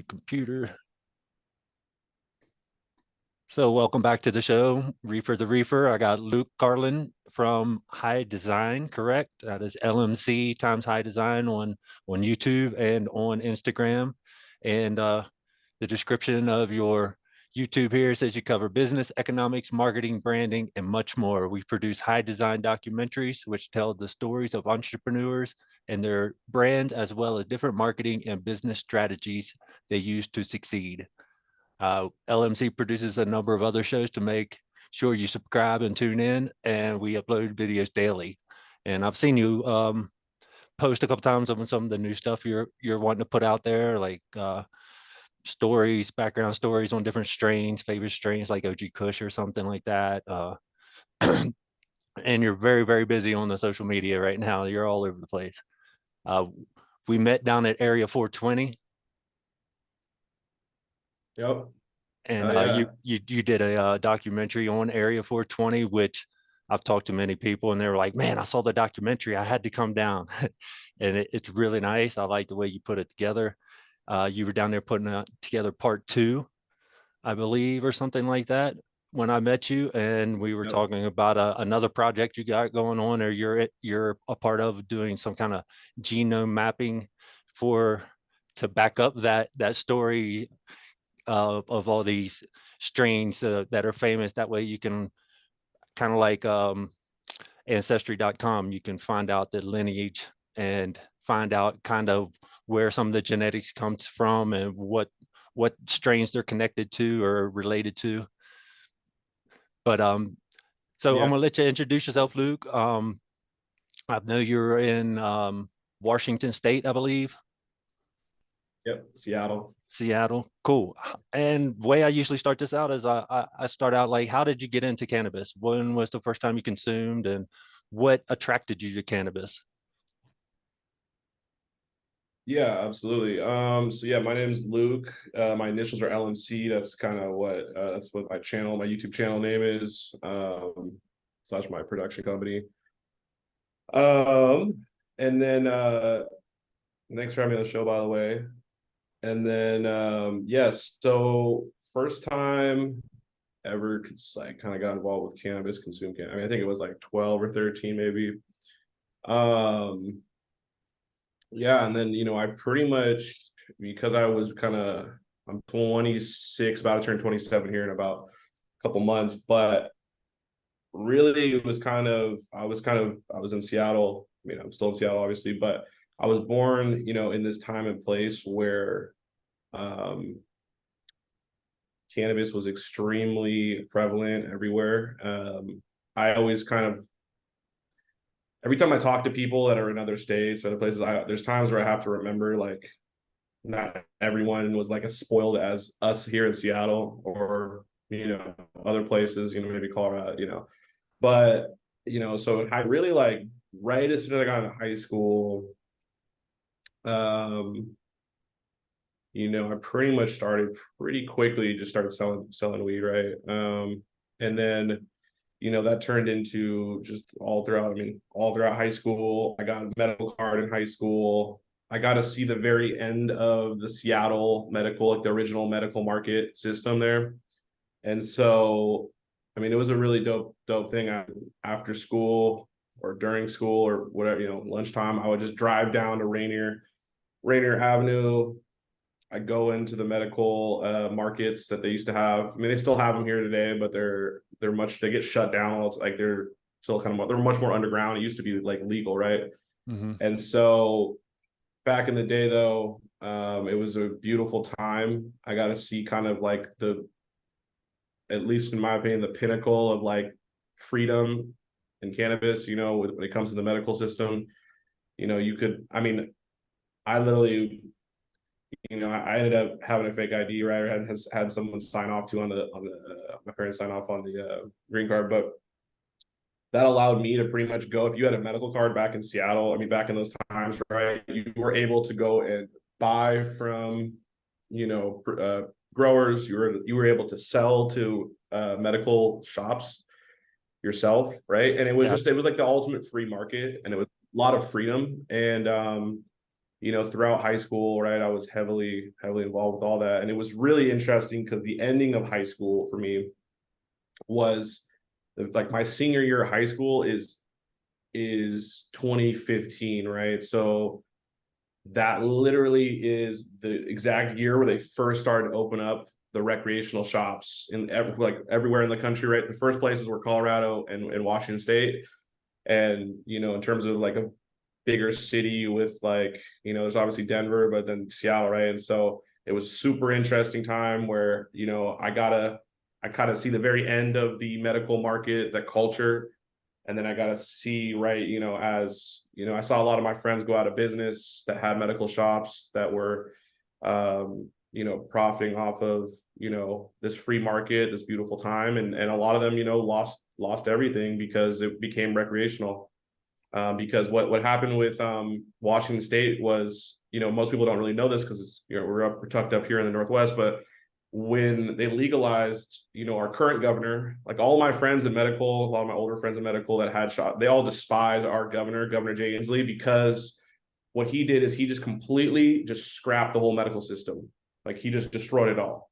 computer. So welcome back to the show, Reefer the Reefer. I got Luke Carlin from High Design, correct? That is LMC times High Design on YouTube and on Instagram. And the description of your YouTube here says you cover business, economics, marketing, branding, and much more. We produce high design documentaries, which tell the stories of entrepreneurs and their brands, as well as different marketing and business strategies they use to succeed. LMC produces a number of other shows to make sure you subscribe and tune in, and we upload videos daily. And I've seen you post a couple times on some of the new stuff you're wanting to put out there, like stories, background stories on different strains, favorite strains like OG Kush or something like that. And you're very, very busy on the social media right now. You're all over the place. Uh, we met down at Area 420. Yep. And Yeah. you did a documentary on Area 420, which I've talked to many people, and they were like, "Man, I saw the documentary. I had to come down," and it's really nice. I like the way you put it together. You were down there putting together part two, I believe, or something like that when I met you, and we were Yep. talking about another project you got going on, or you're a part of doing some kind of genome mapping for to back up that story of all these strains that are famous. That way you can kind of like ancestry.com, you can find out the lineage and find out kind of where some of the genetics comes from and what strains they're connected to or related to. But so I'm Yeah. gonna let you introduce yourself, Luke. I know you're in Washington State, I believe. Yep. Seattle. Seattle. Cool. And the way I usually start this out is I start out like, how did you get into cannabis? When was the first time you consumed, and what attracted you to cannabis? Yeah, absolutely. So yeah, my name is Luke. My initials are LMC. That's kind of that's what my YouTube channel name is. Slash my production company. And then thanks for having me on the show, by the way. And then yes, so first time ever like kind of got involved with cannabis, consume cannabis. I mean, I think it was like 12 or 13 maybe. Um Yeah, and then I pretty much, because I'm 26, about to turn 27 here in about a couple months, but really it was I was in Seattle. I mean, I'm still in Seattle, obviously, but I was born, in this time and place where um cannabis was extremely prevalent everywhere. I always kind of every time I talk to people that are in other states or other places, there's times where I have to remember, like, not everyone was like as spoiled as us here in Seattle or other places, maybe Colorado, but so I really, like, right as soon as I got into high school, um I pretty much started pretty quickly, just started selling weed, right? And then that turned into just all throughout high school. I got a medical card in high school. I got to see the very end of the Seattle medical, like the original medical market system there. And so, I mean, it was a really dope thing. After school or during school or whatever, lunchtime, I would just drive down to Rainier Avenue. I go into the medical markets that they used to have. I mean, they still have them here today, but they get shut down. It's like they're still they're much more underground. It used to be like legal, right? Mm-hmm. And so back in the day, though, it was a beautiful time. I got to see kind of like at least in my opinion, the pinnacle of like freedom in cannabis. When it comes to the medical system, I mean, I literally, I ended up having a fake ID, right? Or had someone sign off to on the my parents sign off on the green card, but that allowed me to pretty much go. If you had a medical card back in Seattle, I mean, back in those times, right, you were able to go and buy from, growers. You were able to sell to medical shops yourself, right? And it was Yeah. like the ultimate free market, and it was a lot of freedom. And throughout high school, right, I was heavily involved with all that. And it was really interesting because the ending of high school for me was like my senior year of high school is 2015, right? So that literally is the exact year where they first started to open up the recreational shops in like everywhere in the country, right? The first places were Colorado and Washington State. And, in terms of like a bigger city with like, there's obviously Denver, but then Seattle, right? And so it was super interesting time where, I kind of see the very end of the medical market, the culture. And then I got to see, right, as, I saw a lot of my friends go out of business that had medical shops that were, profiting off of, this free market, this beautiful time. And a lot of them, lost everything because it became recreational. Because what happened with Washington State was, most people don't really know this because it's, we're tucked up here in the Northwest, but when they legalized, our current governor, like all my friends in medical, a lot of my older friends in medical that had shot, they all despise our Governor Jay Inslee, because what he did is he just completely just scrapped the whole medical system. Like he just destroyed it all,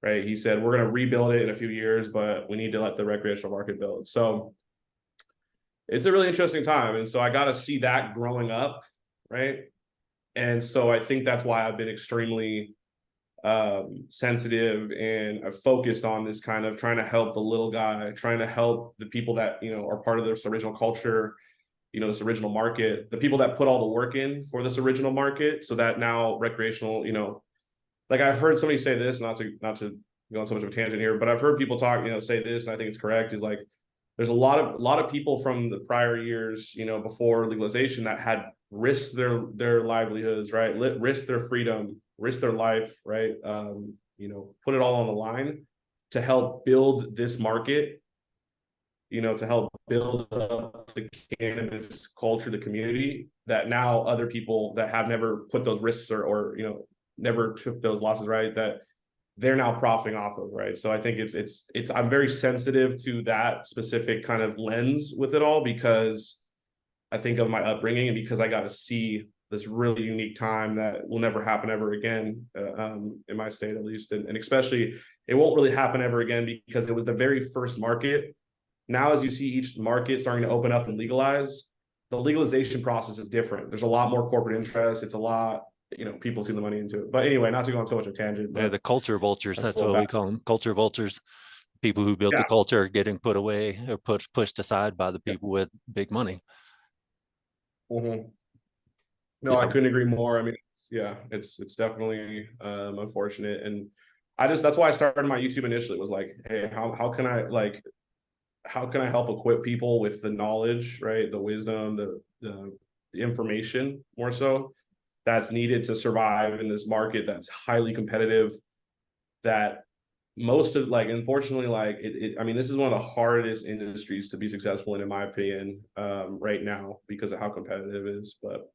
right? He said, we're going to rebuild it in a few years, but we need to let the recreational market build. So it's a really interesting time. And so I got to see that growing up, right? And so I think that's why I've been extremely sensitive and focused on this kind of trying to help the little guy, trying to help the people that, are part of this original culture, this original market, the people that put all the work in for this original market, so that now recreational, like I've heard somebody say this, not to go on so much of a tangent here, but I've heard people talk, say this, and I think it's correct, is like there's a lot of people from the prior years, before legalization, that had risked their livelihoods, right? Risked their freedom, risked their life, right? Put it all on the line to help build this market, to help build up the cannabis culture, the community, that now other people that have never put those risks or never took those losses, right, that they're now profiting off of, right? So I think it's I'm very sensitive to that specific kind of lens with it all, because I think of my upbringing and because I got to see this really unique time that will never happen ever again, in my state at least. And especially it won't really happen ever again because it was the very first market. Now, as you see each market starting to open up and legalize, the legalization process is different. There's a lot more corporate interest. It's a lot, people see the money into it. But anyway, not to go on so much of a tangent, Yeah, but the culture vultures, that's a that's little what back. we call them, culture vultures. People who built the Yeah. culture are getting put away or pushed aside by the Yeah. people with big money. Mm-hmm. No, I Yeah. couldn't agree more. I mean, it's definitely unfortunate. And that's why I started my YouTube initially, was like, hey, how can I help equip people with the knowledge, right? The wisdom, the information more so that's needed to survive in this market that's highly competitive, that most of, like, unfortunately, like I mean, this is one of the hardest industries to be successful in my opinion, right now, because of how competitive it is. But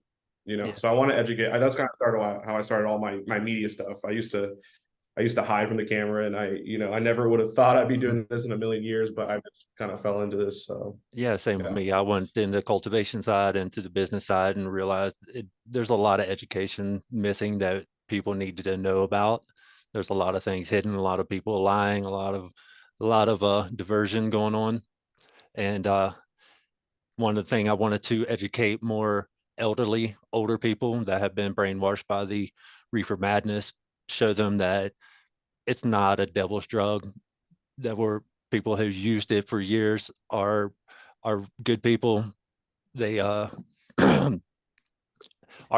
Yeah. so I want to educate. That's kind of started how I started all my media stuff. I used to hide from the camera, and I never would have thought I'd be Mhm. doing this in a million years, but I just kind of fell into this. So Yeah, same with yeah. me. I went in the cultivation side, into the business side, and realized there's a lot of education missing that people needed to know about. There's a lot of things hidden, a lot of people lying, a lot of diversion going on. And one of the things I wanted to educate more older people that have been brainwashed by the reefer madness, show them that it's not a devil's drug, that were people who used it for years are good people. They are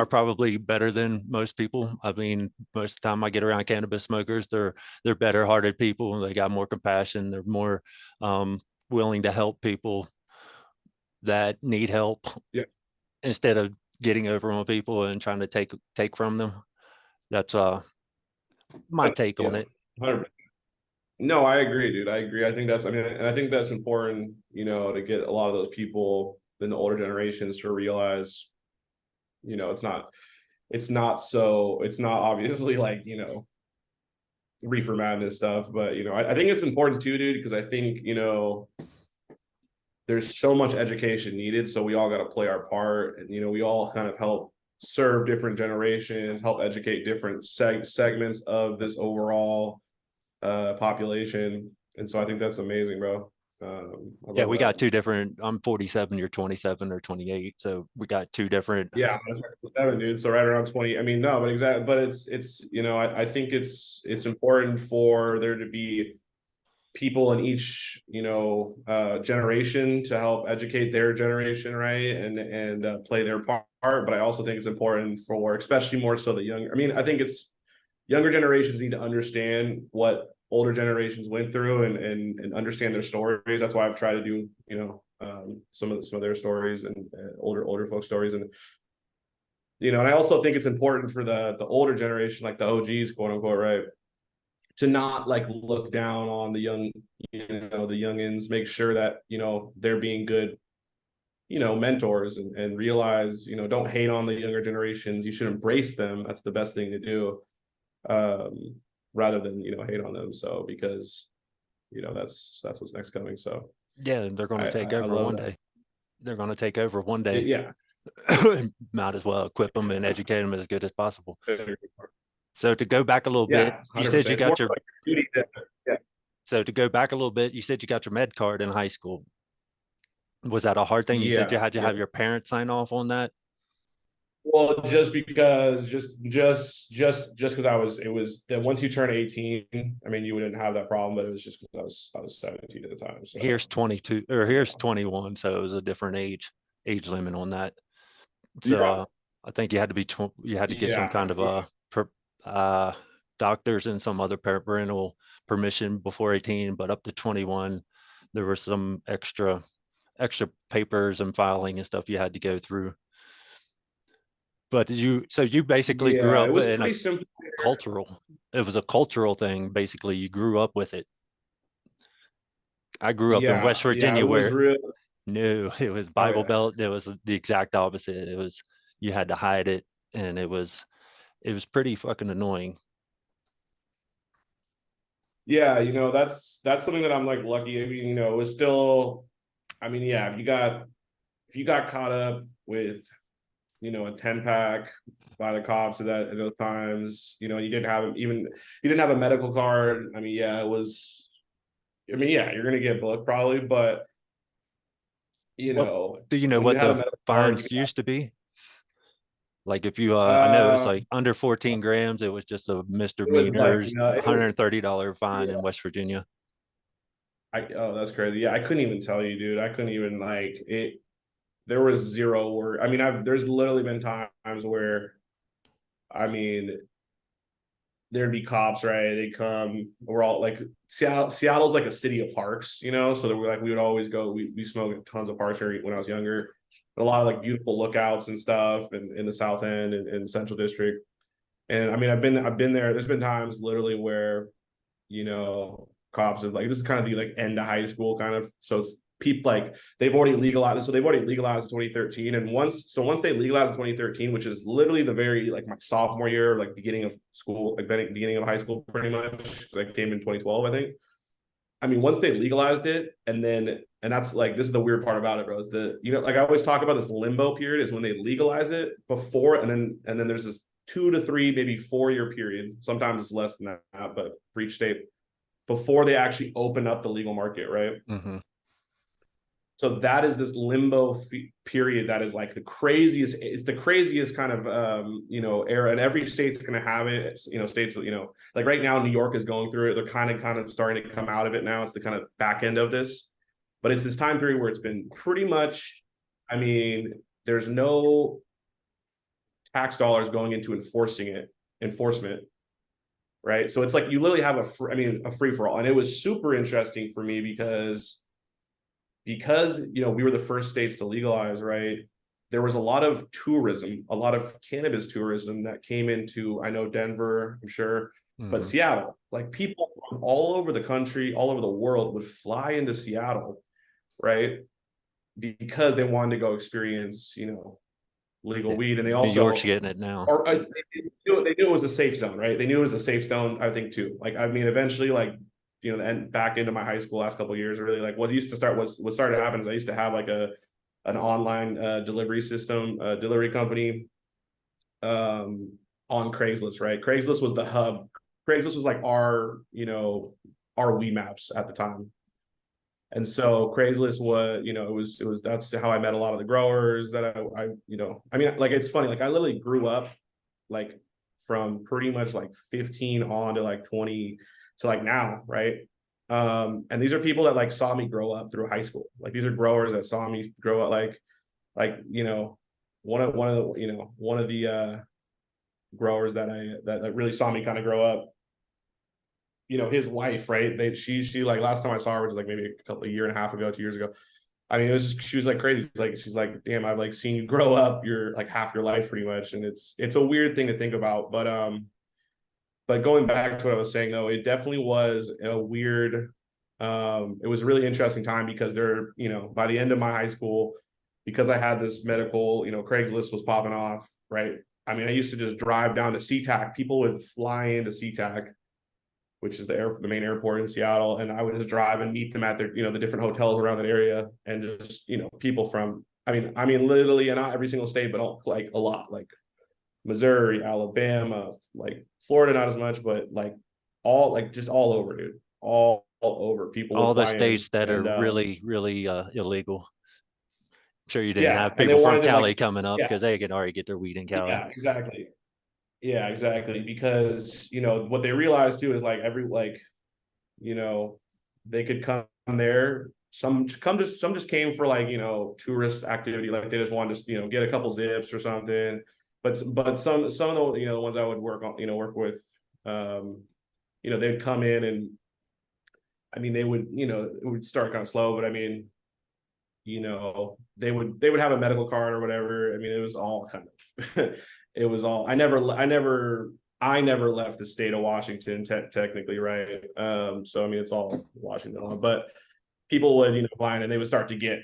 probably better than most people. I mean, most of the time I get around cannabis smokers, they're better hearted people. They got more compassion. They're more willing to help people that need help, Yeah. instead of getting over on people and trying to take from them. That's my take on Yeah. it. 100%. No, I agree, dude. I agree. I mean, and I think that's important, to get a lot of those people in the older generations to realize, it's not obviously like, reefer madness stuff, but, I think it's important too, dude, because I think, there's so much education needed. So we all got to play our part, and, we all kind of help serve different generations, help educate different segments of this overall population. And so I think that's amazing, bro. I Yeah, love we that. got two different. I'm 47, you're 27 or 28, so we got two different. Yeah, I'm 7, dude. So right around 20. I mean, no, but exactly. But it's I think it's important for there to be people in each generation to help educate their generation, right, and play their part. But I also think it's important for, especially more so the younger. I mean, I think it's younger generations need to understand what older generations went through and understand their stories. That's why I've tried to do some of their stories and older folk stories. And and I also think it's important for the older generation, like the OGs, quote unquote, right, to not like look down on the young, the youngins. Make sure that they're being good, mentors, and realize, don't hate on the younger generations. You should embrace them. That's the best thing to do, um, rather than hate on them. So because that's what's next coming. So Yeah, they're going to take I over love one that. day. They're going to take over one day. Yeah. Might as well equip them and educate them as good as possible. So to go back a little bit, Yeah, you said 100%. you It's more got your. like duty yeah. So to go back a little bit, you said you got your med card in high school. Was that a hard thing? You said you Yeah, had to yeah. have your parents sign off on that. Well, just because, just because it was that once you turn 18, I mean, you wouldn't have that problem, but it was just because I was 17 at the time. Here's So 22 or here's uh, 21, so it was a different age limit on that. So yeah, I think you had to be you had to get some yeah, kind of a uh, doctors and some other parental permission before 18, but up to 21, there were some extra papers and filing and stuff you had to go through. But so you basically grew yeah. It up was in a pretty simple. cultural. It was a cultural thing. Basically, you grew up with it. I grew up in West Yeah, Virginia it was where real. no, it was Oh Bible yeah, Belt. It was the exact opposite. It was you had to hide it, and it was pretty fucking annoying. yeah. That's something that I'm like lucky. I mean, it was still. I mean, yeah. If you got caught up with a 10 pack by the cops at those times, you didn't have a medical card. I mean, yeah, it was. I mean, yeah, you're gonna get booked probably, but What do you know when you what had a the medical card, you fines used to be? Like if you, I know it's uh, like under 14 grams, it was just a it was like misdemeanors, it was, $130 fine yeah. in West Virginia. Oh, that's crazy. Yeah, I couldn't even tell you, dude. I couldn't even like it. There was zero word. I mean, there's literally been times where, I mean, there'd be cops, right? They come. We're all like Seattle's like a city of parks, so that we would always go. We smoked tons of parks here when I was younger. A lot of like beautiful lookouts and stuff, and in the South End and Central District. And I mean, I've been there. There's been times literally where cops are like, this is kind of the like end of high school kind of. So it's people like they've already legalized. So they've already legalized in 2013. And once they legalized in 2013, which is literally the very like my sophomore year, like beginning of school, like beginning of high school, pretty much. I came in 2012, I think. I mean, once they legalized it, and that's like this is the weird part about it, bro. Is like I always talk about this limbo period is when they legalize it before, and then there's this 2 to 3, maybe 4 year period. Sometimes it's less than that, but for each state before they actually open up the legal market, right? Mm-hmm. So that is this limbo period that is like the craziest. It's the craziest kind of era, and every state's going to have it. It's, states like right now New York is going through it. They're kind of starting to come out of it now. It's the kind of back end of this, but it's this time period where it's been pretty much. I mean, there's no tax dollars going into enforcement, right? So it's like you literally have a free for all, and it was super interesting for me because we were the first states to legalize, right? There was a lot of tourism, a lot of cannabis tourism that came into, I know, Denver, I'm sure, but Mm-hmm. Seattle. Like people from all over the country, all over the world would fly into Seattle, right? Because they wanted to go experience, legal Yeah. weed. And they New York's also, getting it now. or they knew it was a safe zone, right? They knew it was a safe zone, I think, too. Like, I mean, eventually, like, and back into my high school last couple of years, really, like what used to start what started to happen is I used to have like an online delivery system, delivery company on Craigslist, right? Craigslist was the hub. Craigslist was like our, our We Maps at the time. And so Craigslist was, it was that's how I met a lot of the growers that I mean, like it's funny, like I literally grew up like from pretty much like 15 on to like 20 to like now, right? And these are people that like saw me grow up through high school. Like these are growers that saw me grow up like one of the growers that really saw me kind of grow up, his wife, right? She like last time I saw her was like maybe a year and a half ago, 2 years ago. I mean, she was like crazy. Like she's like, damn, I've like seen you grow up your like half your life pretty much. And it's a weird thing to think about. But going back to what I was saying though, it definitely was a weird, it was a really interesting time because by the end of my high school, because I had this medical, Craigslist was popping off, right? I mean, I used to just drive down to SeaTac. People would fly into SeaTac, which is the main airport in Seattle, and I would just drive and meet them at their, the different hotels around that area, and just, people from, I mean, literally, and not every single state, but like a lot, like Missouri, Alabama, like Florida, not as much, but like just all over, dude, all over. People would All the fly in, states that are and really, really illegal. I'm sure you didn't yeah, have and they people from wanted to like, Cali coming up yeah, because they can already get their weed in Cali. yeah, exactly. Yeah, exactly. Because what they realized too is like you know, they could come there. Some just came for like, tourist activity, like they just wanted to, get a couple zips or something. But some of the, the ones I would work with, they'd come in and I mean they would, it would start kind of slow, but I mean, they would have a medical card or whatever. I mean, it was all kind of it was all I never left the state of Washington technically, right? So I mean it's all Washington law, but people would, find and they would start to get,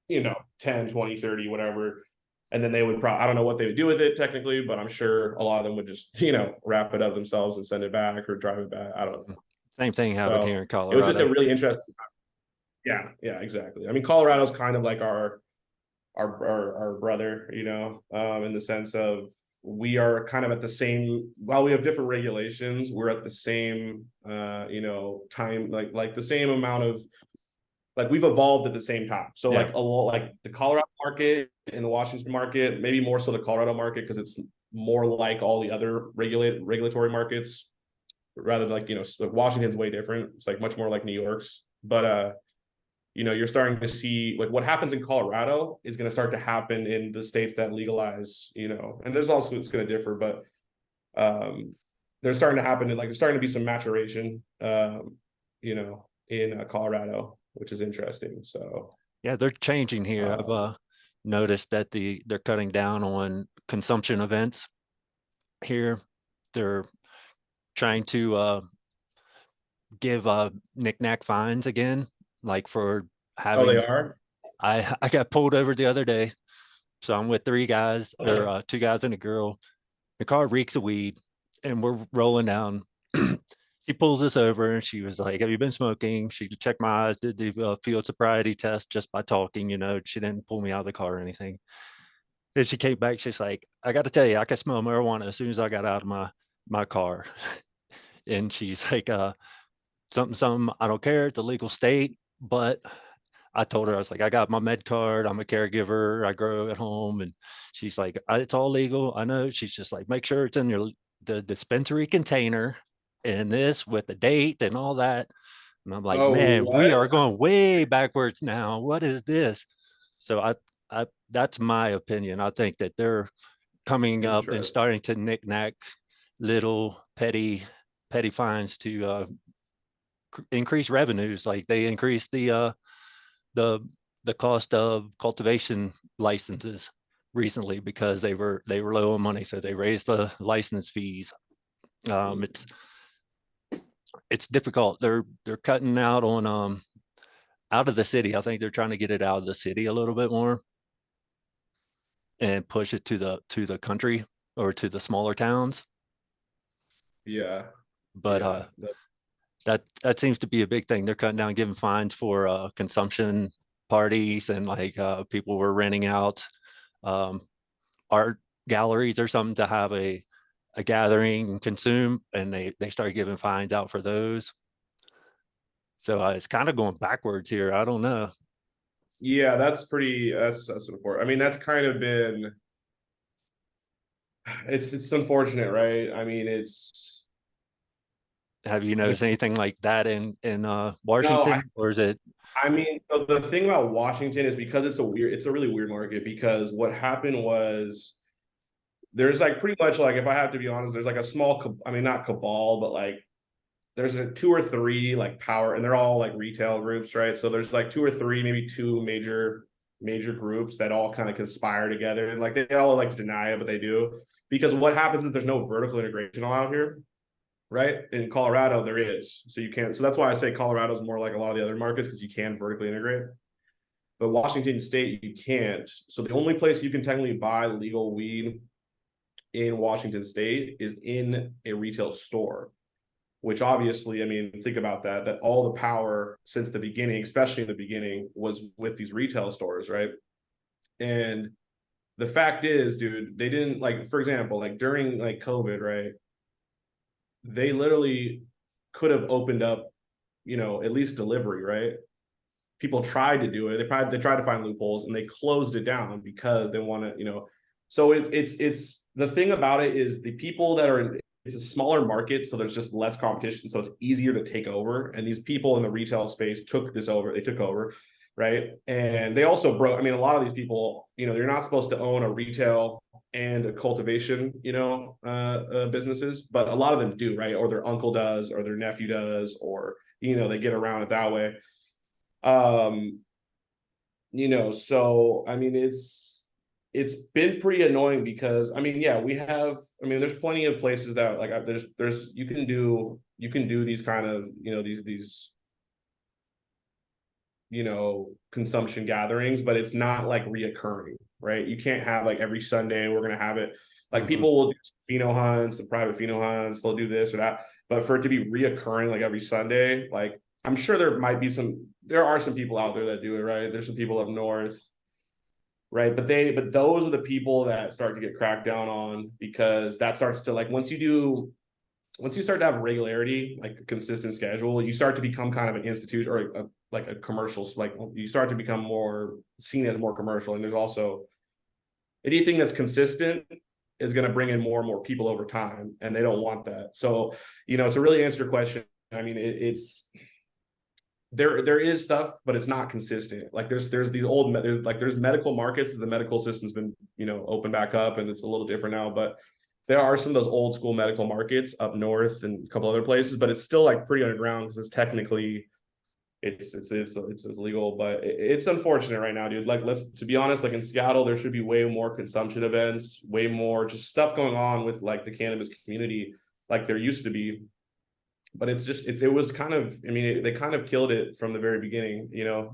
10, 20, 30, whatever. And then they would probably, I don't know what they would do with it technically, but I'm sure a lot of them would just, wrap it up themselves and send it back or drive it back. I don't know. Same thing happened here So in it was just a Colorado. really interesting. Yeah, yeah, exactly. I mean, Colorado's kind of like our brother, in the sense of we are kind of at the same, while we have different regulations, we're at the same time, like the same amount of, like we've evolved at the same time. So Yeah. like a lot, like the Colorado market and the Washington market, maybe more so the Colorado market because it's more like all the other regulatory markets, rather than like, so Washington's way different. It's like much more like New York's. But you're starting to see like what happens in Colorado is going to start to happen in the states that legalize, and there's also, it's going to differ, but there's starting to happen, and like there's starting to be some maturation, in Colorado, which is interesting. So Yeah, they're changing here. I've um, noticed that they're cutting down on consumption events here. They're trying to give knick-knack fines again, like for oh, they having. are. I got pulled over the other day, so I'm with three guys or Okay. two guys and a girl. The car reeks of weed, and we're rolling down. She pulls us over and she was like, "Have you been smoking?" She checked my eyes, did the field sobriety test just by talking. She didn't pull me out of the car or anything. Then she came back. She's like, "I got to tell you, I could smell marijuana as soon as I got out of my car." And she's like, something. I don't care. It's a legal state, but I told her, I was like, I got my med card. I'm a caregiver. I grow at home. And she's like, it's all legal. I know. She's just like, make sure it's in the dispensary container and this with the date and all that. And I'm like, Oh, man, we what? are going way backwards now. What is this? So that's my opinion. I think that they're coming up and Interesting. starting to knick-knack little petty fines to increase revenues. Like they increase the the cost of cultivation licenses recently because they were low on money, so they raised the license fees. It's difficult. They're cutting out on out of the city. I think they're trying to get it out of the city a little bit more and push it to the country or to the smaller towns. Yeah, But yeah. that seems to be a big thing. They're cutting down, giving fines for consumption parties and like people were renting out um, art galleries or something to have a gathering and consume, and they started giving fines out for those. So it's kind of going backwards here. I don't know. Yeah, that's pretty. That's important. I mean, that's kind of been. It's unfortunate, right? I mean, it's Have you the noticed anything like that in no. Washington, or is it? I mean, so the thing about Washington is because it's a really weird market because what happened was there's like pretty much like if I have to be honest, there's like a small, I mean, not cabal, but like there's a two or three like power, and they're all like retail groups, right? So there's like two or three, maybe two major groups that all kind of conspire together, and like they all like to deny it, but they do because what happens is there's no vertical integration allowed here, right? In Colorado, there is, so you can't. So that's why I say Colorado is more like a lot of the other markets because you can vertically integrate. But Washington State, you can't. So the only place you can technically buy legal weed in Washington State is in a retail store, which obviously, I mean, think about that, that all the power since the beginning, especially in the beginning, was with these retail stores, right? And the fact is, dude, they didn't like, for example, like during like COVID, right? They literally could have opened up, at least delivery, right? People tried to do it. They tried to find loopholes and they closed it down because they want to. So it's the thing about it is the people that are in, it's a smaller market, so there's just less competition, so it's easier to take over. And these people in the retail space took this over. They took over, right? And they also broke. I mean, a lot of these people, you're not supposed to own a retail and a cultivation, businesses, but a lot of them do, right? Or their uncle does, or their nephew does, or they get around it that way. um so I mean it's been pretty annoying because I mean, yeah, we have, I mean, there's plenty of places that like there's you can do these kind of these consumption gatherings, but it's not like reoccurring, right? You can't have like every Sunday we're gonna have it. Like Mhm. people will do pheno hunts and private pheno hunts, they'll do this or that, but for it to be reoccurring like every Sunday, like I'm sure there are some people out there that do it, right? There's some people up north, right? But those are the people that start to get cracked down on because that starts to like once you start to have regularity, like a consistent schedule, you start to become kind of an institution or like a commercial, like you start to become more seen as more commercial. And there's also anything that's consistent is going to bring in more and more people over time, and they don't want that. So, to really answer your question, I mean, it's there is stuff, but it's not consistent. Like there's these old there's medical markets. The medical system's been open back up, and it's a little different now. But there are some of those old school medical markets up north and a couple other places, but it's still like pretty underground because it's technically it's illegal. But it's unfortunate right now, dude. Like let's to be honest, like in Seattle, there should be way more consumption events, way more just stuff going on with like the cannabis community, like there used to be. But it was kind of, I mean, they kind of killed it from the very beginning,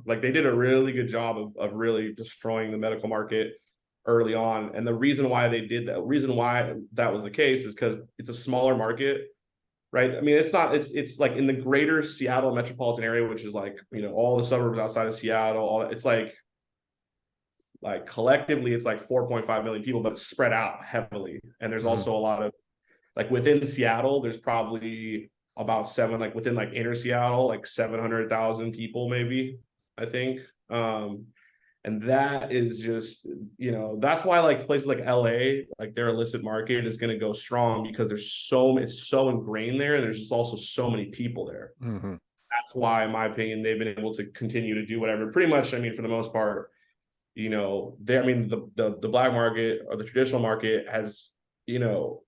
like they did a really good job of really destroying the medical market early on. And the reason why they did that, reason why that was the case is because it's a smaller market, right? I mean, it's like in the greater Seattle metropolitan area, which is like, all the suburbs outside of Seattle, all that, it's like collectively, it's like 4.5 million people, but it's spread out heavily. And there's Mhm. also a lot of, like within Seattle, there's probably about seven, like within like inner Seattle, like 700,000 people, maybe, I think. And that is just, that's why like places like LA, like their illicit market is going to go strong because it's so ingrained there. And there's just also so many people there. Mhm. That's why, in my opinion, they've been able to continue to do whatever. Pretty much, I mean, for the most part, I mean, the black market or the traditional market has, you know,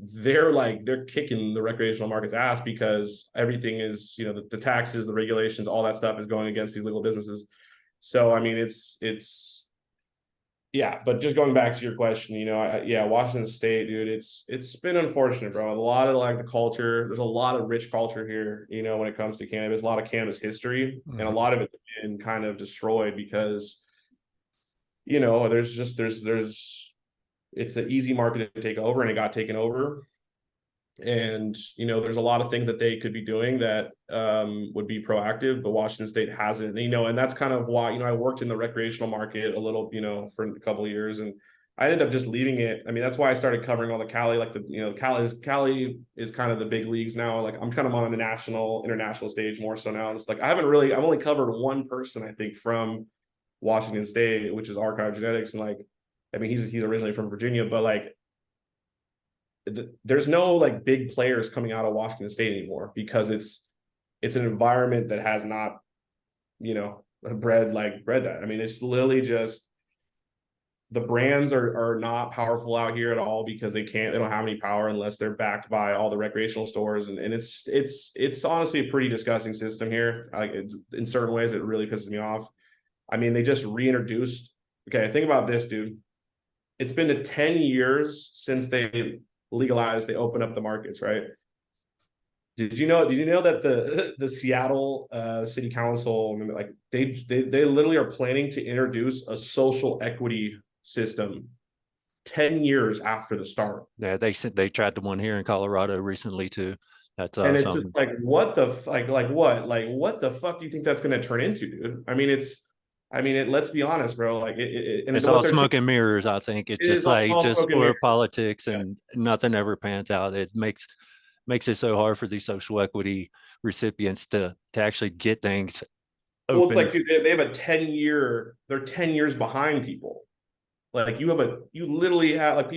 they're kicking the recreational market's ass because everything is the taxes, the regulations, all that stuff is going against these legal businesses. So I mean it's yeah. But just going back to your question, yeah, Washington State, dude, it's been unfortunate, bro. A lot of like the culture, there's a lot of rich culture here, when it comes to cannabis, a lot of cannabis history, and a Mhm. lot of it's been kind of destroyed because there's it's an easy market to take over, and it got taken over. And there's a lot of things that they could be doing that would be proactive, but Washington State hasn't. And that's kind of why I worked in the recreational market a little, for a couple of years, and I ended up just leaving it. I mean, that's why I started covering all the Cali, like the, Cali is kind of the big leagues now. Like I'm kind of on a international stage more so now. It's like I've only covered one person, I think, from Washington State, which is Archive Genetics. And like, I mean, he's originally from Virginia, but like there's no like big players coming out of Washington State anymore because it's an environment that has not, bred that. I mean, it's literally just the brands are not powerful out here at all because they don't have any power unless they're backed by all the recreational stores. And it's honestly a pretty disgusting system here. Like in certain ways, it really pisses me off. I mean, they just reintroduced. Okay, think about this, dude. It's been to 10 years since they legalized, they opened up the markets, right? Did you know that the Seattle City Council, like they literally are planning to introduce a social equity system 10 years after the start? Yeah, they tried the one here in Colorado recently too. That's And it's something. just like, what the fuck do you think that's going to turn into, dude? Let's be honest, bro. Like and It's what all they're smoke and mirrors. I think it's it just is like all just smoke and for mirrors. politics, Yeah. and nothing ever pans out. It makes it so hard for these social equity recipients to actually get things Well, it's open. like, dude, they have a 10-year, they're 10 years behind people. Like you literally have like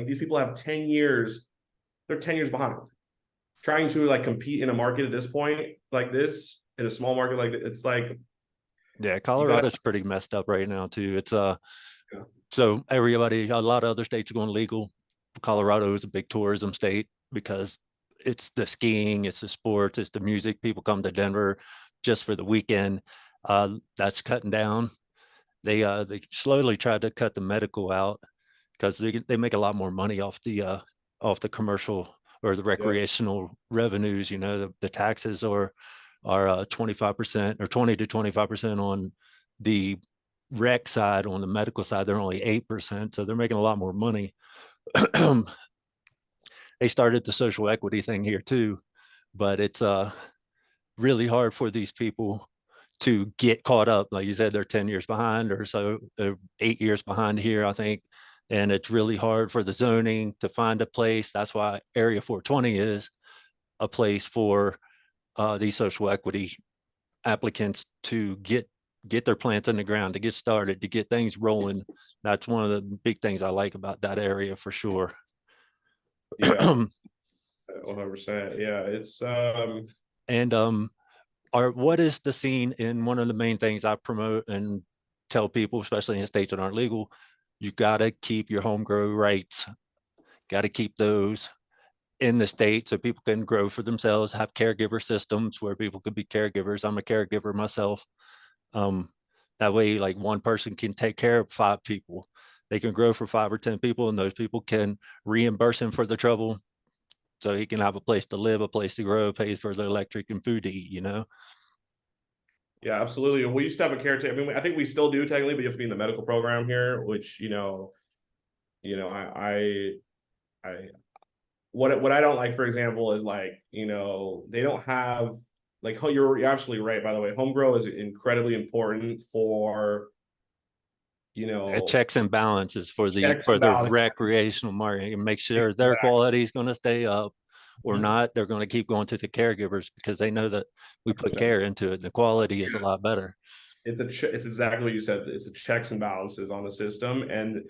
these people have 10 years, they're 10 years behind. Trying to like compete in a market at this point, like this, in a small market like this, it's like Yeah, you gotta, Colorado's pretty messed up right now too. It's yeah. so everybody, a lot of other states are going legal. Colorado is a big tourism state because it's the skiing, it's the sports, it's the music. People come to Denver just for the weekend. That's cutting down. They slowly tried to cut the medical out because they make a lot more money off the commercial or the Yeah. recreational revenues. You know, the taxes are 25% or 20 to 25% on the rec side. On the medical side, they're only 8%, so they're making a lot more money. They started the social equity thing here too, but it's really hard for these people to get caught up. Like you said, they're 10 years behind or so, they're 8 years behind here, I think. And it's really hard for the zoning to find a place. That's why Area 420 is a place for these social equity applicants to get their plants in the ground, to get started, to get things rolling. That's one of the big things I like about that area for sure. Yeah, 100%. Yeah, it's And what is the scene in one of the main things I promote and tell people, especially in states that aren't legal, you got to keep your home grow rights, got to keep those in the state so people can grow for themselves, have caregiver systems where people could be caregivers. I'm a caregiver myself. um, that way, like one person can take care of 5 people. They can grow for 5 or 10 people, and those people can reimburse him for the trouble so he can have a place to live, a place to grow, pays for the electric and food to eat, you know? yeah, absolutely. We used to have a caretaker. I mean, I think we still do technically, but you have to be in the medical program here, which I what I don't like, for example, is like, they don't have like, oh, you're absolutely right, by the way. Home grow is incredibly important for, Checks and balances for the checks for and the balances. recreational market and make sure their Exactly. quality is going to stay up or not. They're going to keep going to the caregivers because they know that we put 100%. care into it. The quality is a lot better. It's exactly what you said. It's a checks and balances on the system. And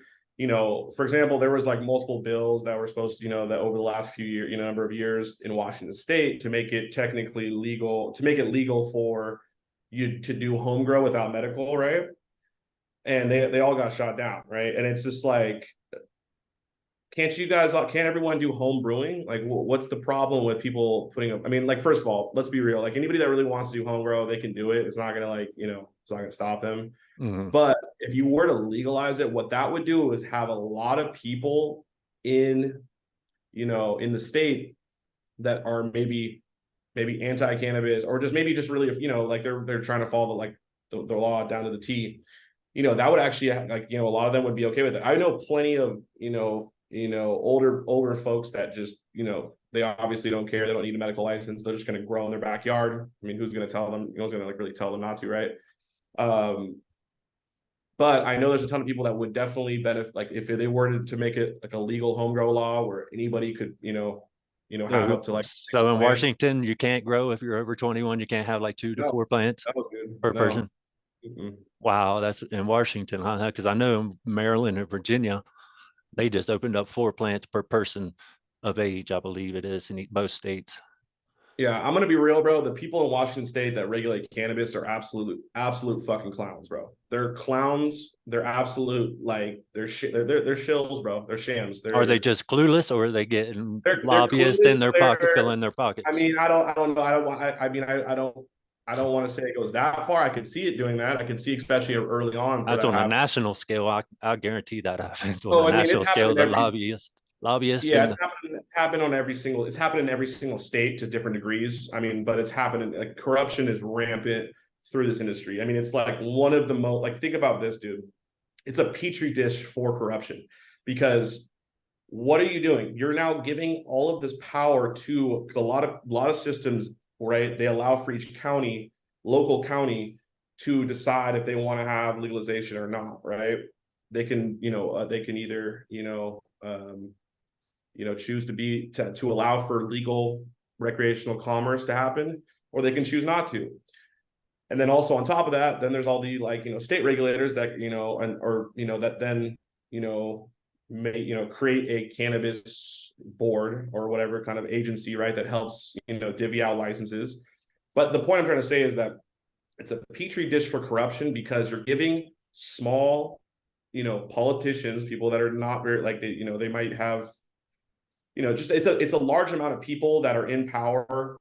for example, there was like multiple bills that were supposed to, that over the last few years, number of years in Washington State to make it technically legal, to make it legal for you to do home grow without medical, right? And they all got shot down, right? And it's just like, can't everyone do home brewing? Like, what's the problem with people putting up? I mean, like, first of all, let's be real. Like, anybody that really wants to do home grow, they can do it. It's not gonna like, it's not gonna stop them. Mhm. But if you were to legalize it, what that would do is have a lot of people in, in the state that are maybe anti-cannabis, or just maybe just really, like they're trying to follow the law down to the T. That would actually, like, a lot of them would be okay with it. I know plenty of, older folks that just, they obviously don't care. They don't need a medical license. They're just going to grow in their backyard. I mean, who's going to tell them? Who's going to like really tell them not to, right? Um, But I know there's a ton of people that would definitely benefit, like if they were to make it like a legal home grow law where anybody could, have So, up to like six so in plants. Washington, you can't grow if you're over 21. You can't have like 2 to No, 4 plants no, dude, per no. person. Mm-mm. Wow, that's in Washington, huh? Because I know in Maryland and Virginia, they just opened up 4 plants per person of age, I believe it is in both states. Yeah, I'm gonna be real, bro. The people in Washington State that regulate cannabis are absolute fucking clowns, bro. They're clowns. They're absolute like they're shills, bro. They're shams. Are they just clueless, or are they getting They're lobbyists clueless. in their pocket, They're filling their I pockets? mean, I don't know. I don't want. I mean, I don't want to say it goes that far. I could see it doing that. I could see, especially early on, for That's that to on a happen. national scale. I guarantee that happens on So a I mean, national it's scale. happened in The every lobbyist yeah, and it's happened on every single it's happened in every single state to different degrees. I mean, but it's happening like corruption is rampant through this industry. I mean, it's like one of the most like think about this, dude. It's a petri dish for corruption because what are you doing? You're now giving all of this power to because a lot of systems, right? They allow for each county, local county, to decide if they want to have legalization or not, right? They can, they can either, choose to allow for legal recreational commerce to happen, or they can choose not to. And then also on top of that, then there's all the like state regulators that that then may create a cannabis board or whatever kind of agency, right, that helps divvy out licenses. But the point I'm trying to say is that it's a petri dish for corruption because you're giving small politicians, people that are not very like they might have just it's a large amount of people that are in power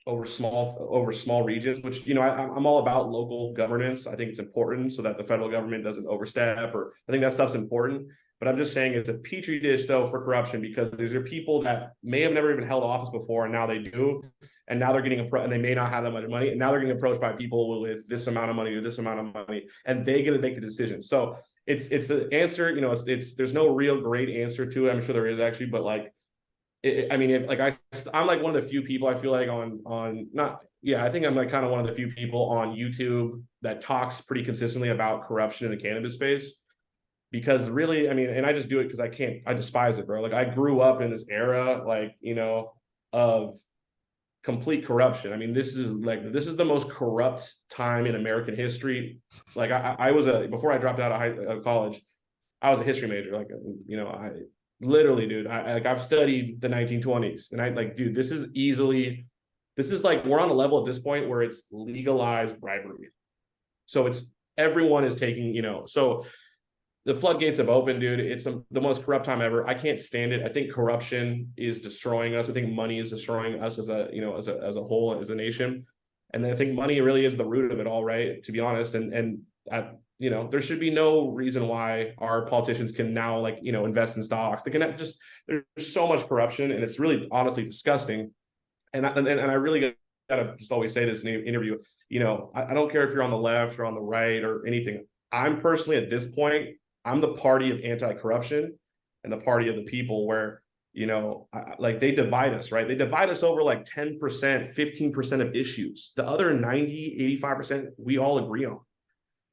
over small regions, which I'm all about local governance. I think it's important so that the federal government doesn't overstep, or I think that stuff's important. But I'm just saying it's a petri dish though for corruption because these are people that may have never even held office before and now they do, and now they're getting and they may not have that much money, and now they're getting approached by people with this amount of money or this amount of money, and they get to make the decision. So it's an answer. It's there's no real great answer to it. I'm sure there is actually, but like I mean, if like I'm like one of the few people I feel like on not yeah, I think I'm like kind of one of the few people on YouTube that talks pretty consistently about corruption in the cannabis space. Because really, I mean, and I just do it because I despise it, bro. Like I grew up in this era, like, of complete corruption. I mean, this is the most corrupt time in American history. Like I was before I dropped out of college, I was a history major. Like, I literally, dude, I've studied the 1920s, and I like, dude, this is like we're on a level at this point where it's legalized bribery. So it's everyone is taking, so the floodgates have opened, dude. It's the most corrupt time ever. I can't stand it. I think corruption is destroying us. I think money is destroying us as a whole, as a nation. And I think money really is the root of it all, right? To be honest, there should be no reason why our politicians can now invest in stocks. They can just there's so much corruption, and it's really honestly disgusting. And I really gotta just always say this in the interview. I don't care if you're on the left or on the right or anything. I'm personally at this point, I'm the party of anti-corruption and the party of the people where, like they divide us, right? They divide us over like 10%, 15% of issues. The other 90, 85%, we all agree on.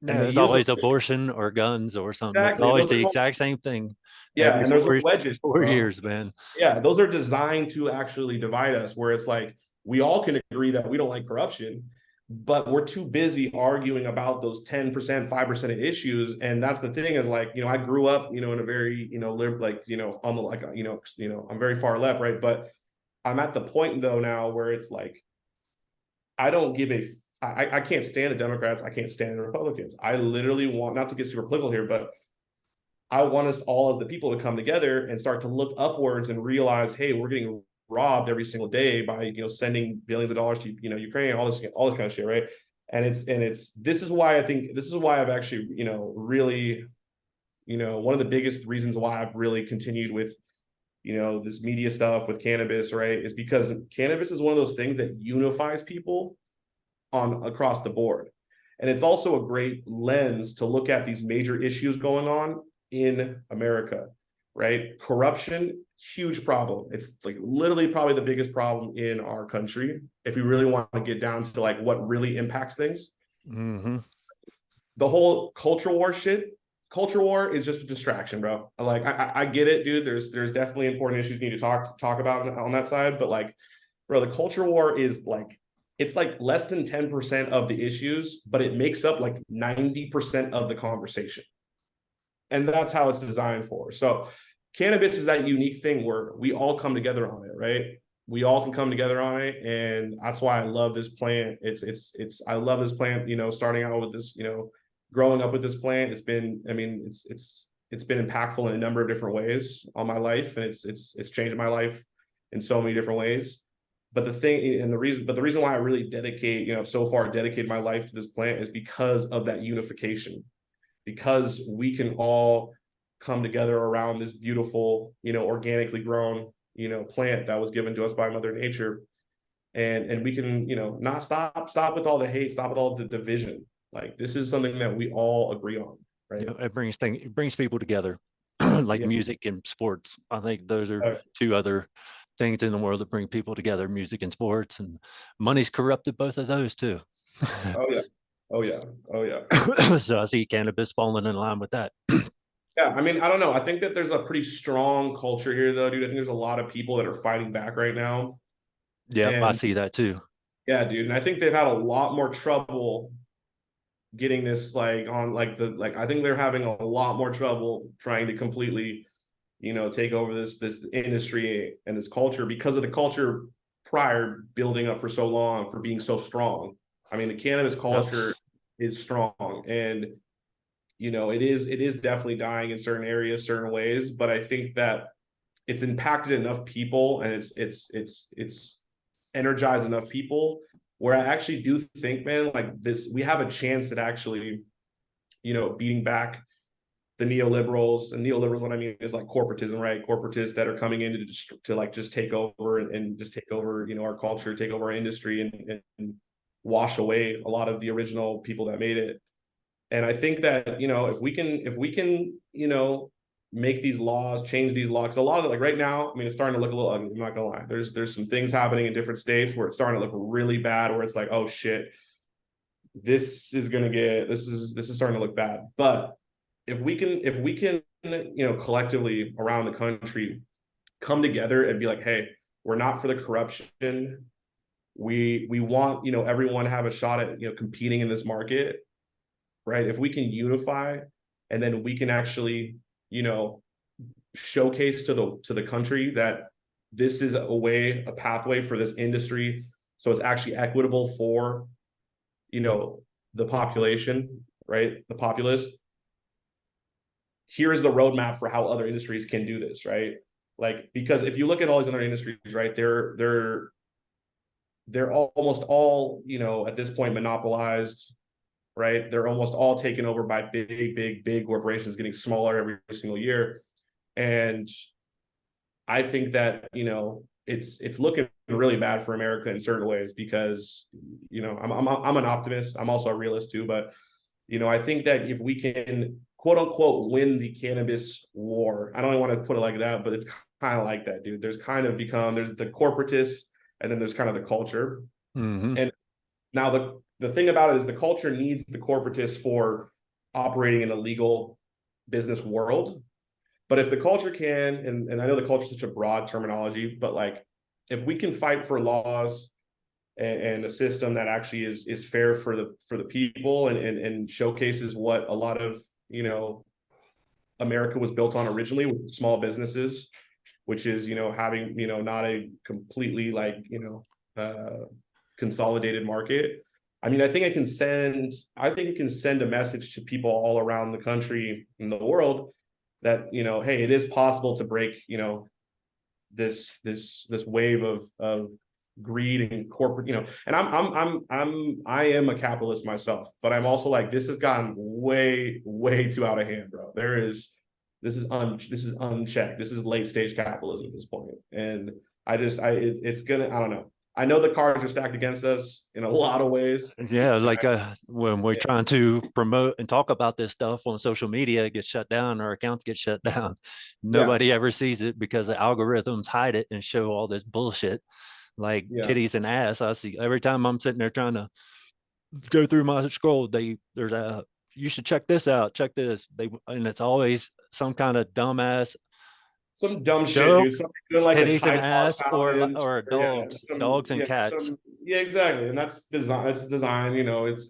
And no, they it's use those always abortion or guns or something. It's exactly. And always those are the called, exact same thing yeah, every and there's those four wedges, 4 years, bro. man. Yeah, those are designed to actually divide us, where it's like we all can agree that we don't like corruption, but we're too busy arguing about those 10%, 5% of issues. And that's the thing is like, I grew up, in a very, on the like, I'm very far left, right? But I'm at the point though now where it's like, I don't give a I can't stand the Democrats. I can't stand the Republicans. I literally want not to get super political here, but I want us all as the people to come together and start to look upwards and realize, hey, we're getting robbed every single day by sending billions of dollars to Ukraine, all this kind of shit, right? And this is why I think this is why I've actually really one of the biggest reasons why I've really continued with this media stuff with cannabis, right, is because cannabis is one of those things that unifies people on across the board. And it's also a great lens to look at these major issues going on in America, right? Corruption, huge problem. It's like literally probably the biggest problem in our country if we really want to get down to like what really impacts things. Mm-hmm. the whole culture war shit. Culture war is just a distraction, bro. Like I get it, dude. There's definitely important issues you need to talk about on that side, but like, bro, the culture war is like, it's like less than 10% of the issues, but it makes up like 90% of the conversation. And that's how it's designed for. So cannabis is that unique thing where we all come together on it, right? We all can come together on it, and that's why I love this plant. It's I love this plant. You know, starting out with this, you know, growing up with this plant, it's been, I mean, it's been impactful in a number of different ways on my life, and it's changed my life in so many different ways. But the reason why I really dedicate, you know, so far dedicated my life to this plant is because of that unification, because we can all come together around this beautiful, you know, organically grown, you know, plant that was given to us by Mother Nature. And we can, you know, not stop with all the hate, stop with all the division. Like this is something that we all agree on, You right? know, it brings people together, like Yeah. music and sports. I think those are Uh, two other things in the world that bring people together, music and sports, and money's corrupted both of those too. oh yeah. Oh yeah. Oh yeah. So I see cannabis falling in line with that. Yeah. I mean, I don't know. I think that there's a pretty strong culture here though, dude. I think there's a lot of people that are fighting back right now. Yep, I And see that too. yeah, dude. And I think they've had a lot more trouble getting this like on like the like I think they're having a lot more trouble trying to completely, you know, take over this industry and this culture because of the culture prior building up for so long, for being so strong. I mean, the cannabis Yep. culture is strong, and you know, it is definitely dying in certain areas, certain ways, but I think that it's impacted enough people, and it's energized enough people where I actually do think, man, like this, we have a chance at actually, you know, beating back the neoliberals. And neoliberals, what I mean is like corporatism, right? Corporatists that are coming in to like just take over and just take over, you know, our culture, take over our industry, and wash away a lot of the original people that made it. And I think that, you know, if we can, you know, make these laws, change these laws, a lot of it, like right now, I mean, it's starting to look a little ugly. I'm not gonna lie. There's some things happening in different states where it's starting to look really bad, where it's like, oh shit, this is starting to look bad. But if we can, you know, collectively around the country come together and be like, hey, we're not for the corruption. We want, you know, everyone to have a shot at, you know, competing in this market, right? If we can unify, and then we can actually, you know, showcase to the country that this is a pathway for this industry, so it's actually equitable for, you know, the population, right? The populace. Here is the roadmap for how other industries can do this, right? Like, because if you look at all these other industries, right, they're almost all, you know, at this point monopolized, right? They're almost all taken over by big corporations, getting smaller every single year. And I think that, you know, it's looking really bad for America in certain ways because, you know, I'm an optimist. I'm also a realist too, but you know, I think that if we can quote unquote win the cannabis war, I don't want to put it like that, but it's kind of like that, dude. There's the corporatists, and then there's kind of the culture. Hmm. And now the thing about it is the culture needs the corporatists for operating in a legal business world. But if the culture can, and I know the culture is such a broad terminology, but like if we can fight for laws and a system that actually is fair for the people, and showcases what a lot of, you know, America was built on originally with small businesses, which is, you know, having, you know, not a completely like, you know, consolidated market. I mean, I think it can send a message to people all around the country and the world that, you know, hey, it is possible to break, you know, this wave of greed and corporate, you know. And I am a capitalist myself, but I'm also like, this has gotten way too out of hand, bro. This is unchecked. This is late stage capitalism at this point. And it's gonna, I don't know. I know the cards are stacked against us in a lot of ways. Yeah, And like when we're yeah, trying to promote and talk about this stuff on social media, it gets shut down, our accounts get shut down. yeah, Nobody ever sees it because the algorithms hide it and show all this bullshit like yeah, titties and ass. I see every time I'm sitting there trying to go through my scroll, there's a you should check this out, check this. And it's always some kind of dumbass Some dumb shit, dude. joke. Something doing It's like a titties and Tide Pod ass, challenge, or or yeah, dogs and cats. yeah, exactly. And that's design. That's design. You know, it's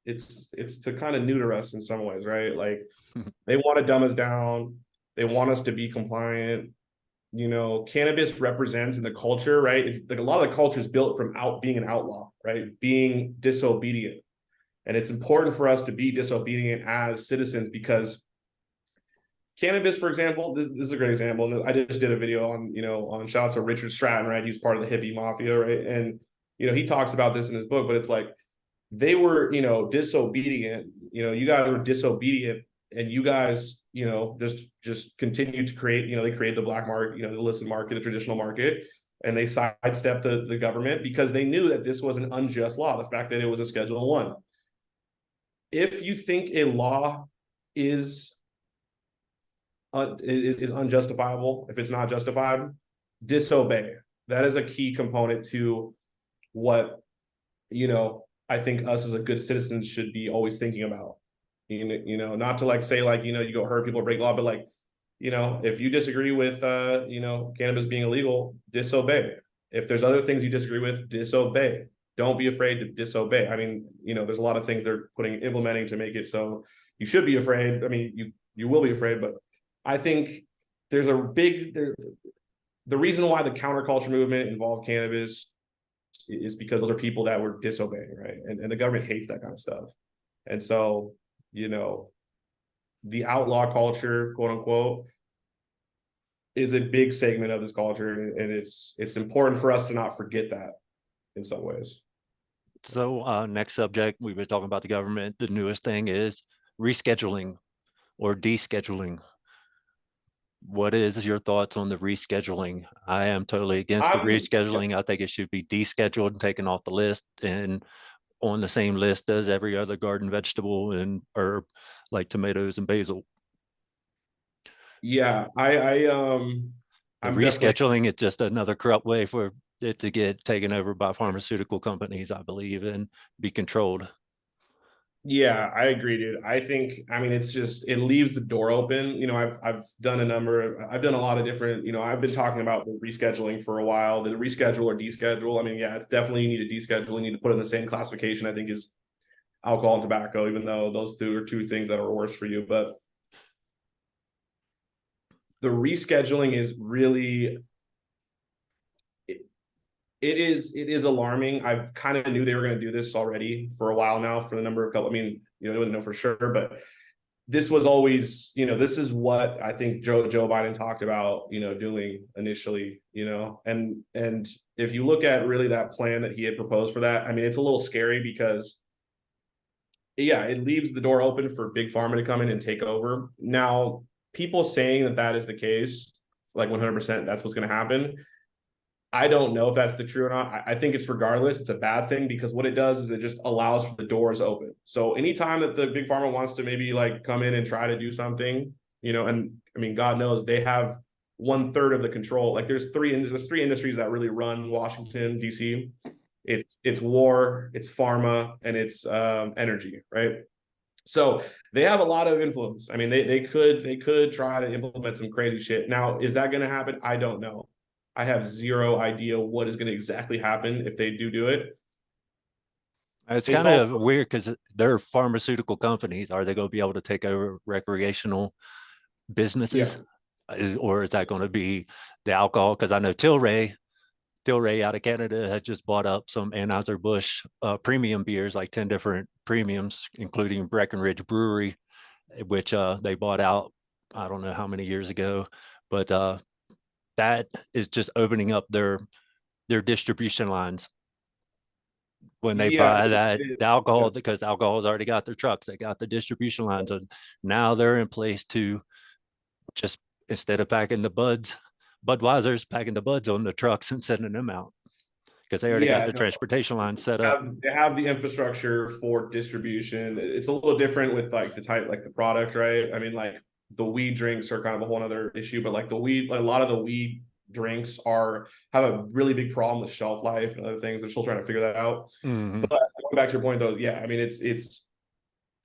to kind of neuter us in some ways, right? Like they want to dumb us down. They want us to be compliant. You know, cannabis represents in the culture, right? It's like a lot of the culture is built from being an outlaw, right? Being disobedient. And it's important for us to be disobedient as citizens because cannabis, for example, this is a great example. I just did a video on, on shout out to Richard Stratton, right? He's part of the hippie mafia, right? And, he talks about this in his book, but it's like they were, disobedient. You guys were disobedient and you guys, just continue to create, they create the black market, the illicit market, the traditional market, and they sidestepped the government because they knew that this was an unjust law. The fact that it was a Schedule I. If you think a law is unjustifiable, if it's not justified, disobey. That is a key component to what, I think us as a good citizens should be always thinking about. Not to like say like, you go hurt people, break law, but like, if you disagree with cannabis being illegal, disobey. If there's other things you disagree with, disobey. Don't be afraid to disobey. I mean, there's a lot of things they're implementing to make it so you should be afraid. I mean, you will be afraid, but I think there's the reason why the counterculture movement involved cannabis is because those are people that were disobeying, right? And the government hates that kind of stuff. And so, the outlaw culture, quote unquote, is a big segment of this culture. And it's important for us to not forget that in some ways. So next subject, we were talking about the government. The newest thing is rescheduling or descheduling. What is your thoughts on the rescheduling? I am totally against the I'm rescheduling. I think it should be descheduled and taken off the list and on the same list as every other garden vegetable and herb like tomatoes and basil. Yeah, The I'm definitely, rescheduling is just another corrupt way for it to get taken over by pharmaceutical companies, I believe, and be controlled. yeah, I agree, dude. I think, I mean, it's just it leaves the door open. I've done I've done a lot of different, I've been talking about the rescheduling for a while, the reschedule or deschedule. I mean, yeah, it's definitely you need to deschedule, you need to put it in the same classification, I think, is alcohol and tobacco, even though those two are two things that are worse for you. But the rescheduling is really it is alarming. I've kind of knew they were going to do this already for a while now for the number of couple. I mean, I wouldn't know for sure, but this was always, this is what I think Joe Biden talked about, doing initially, and if you look at really that plan that he had proposed for that, I mean, it's a little scary because yeah, it leaves the door open for big pharma to come in and take over. Now, people saying that that is the case, like 100%, that's what's going to happen. I don't know if that's the true or not. I think it's regardless. It's a bad thing because what it does is it just allows for the doors open. So anytime that the big pharma wants to maybe like come in and try to do something, and I mean, God knows they have 1/3 of the control. Like there's three industries that really run Washington, DC. It's war, it's pharma, and it's energy, right? So they have a lot of influence. I mean, they could try to implement some crazy shit. Now, is that going to happen? I don't know. I have zero idea what is going to exactly happen if they do it. It's It's kind all of weird because they're pharmaceutical companies. Are they going to be able to take over recreational yeah, businesses? Or is that going to be the alcohol? Because I know Tilray out of Canada had just bought up some Anheuser-Busch premium beers, like 10 different premiums, including Breckenridge Brewery, which they bought out, I don't know how many years ago, but that is just opening up their distribution lines when they yeah, buy that the yeah, alcohol, because alcohol's already got their trucks, they got the distribution lines, and now they're in place to just instead of packing the buds, Budweiser's packing the buds on the trucks and sending them out because they already got yeah. the No, transportation line set up. they have the infrastructure for distribution. It's a little different with like the type, like the product, right? I mean, like the weed drinks are kind of a whole other issue, but like the weed, like a lot of the weed drinks have a really big problem with shelf life and other things. They're still trying to figure that out. Mm-hmm. But going back to your point though, yeah, I mean,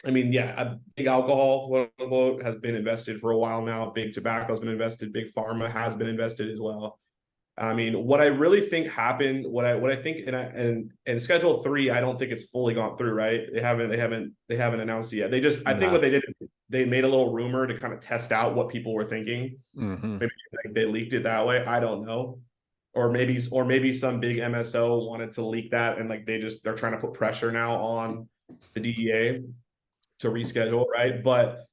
I mean, yeah, a big alcohol quote unquote, has been invested for a while now. Big tobacco has been invested. Big pharma has been invested as well. I mean, what I really think happened, what I think, and Schedule 3, I don't think it's fully gone through. Right? They haven't announced it yet. They just, I think what No. they did, they made a little rumor to kind of test out what people were thinking. Hmm. Maybe like they leaked it that way. I don't know. Or maybe some big MSO wanted to leak that, and like they're trying to put pressure now on the DEA to reschedule, right? But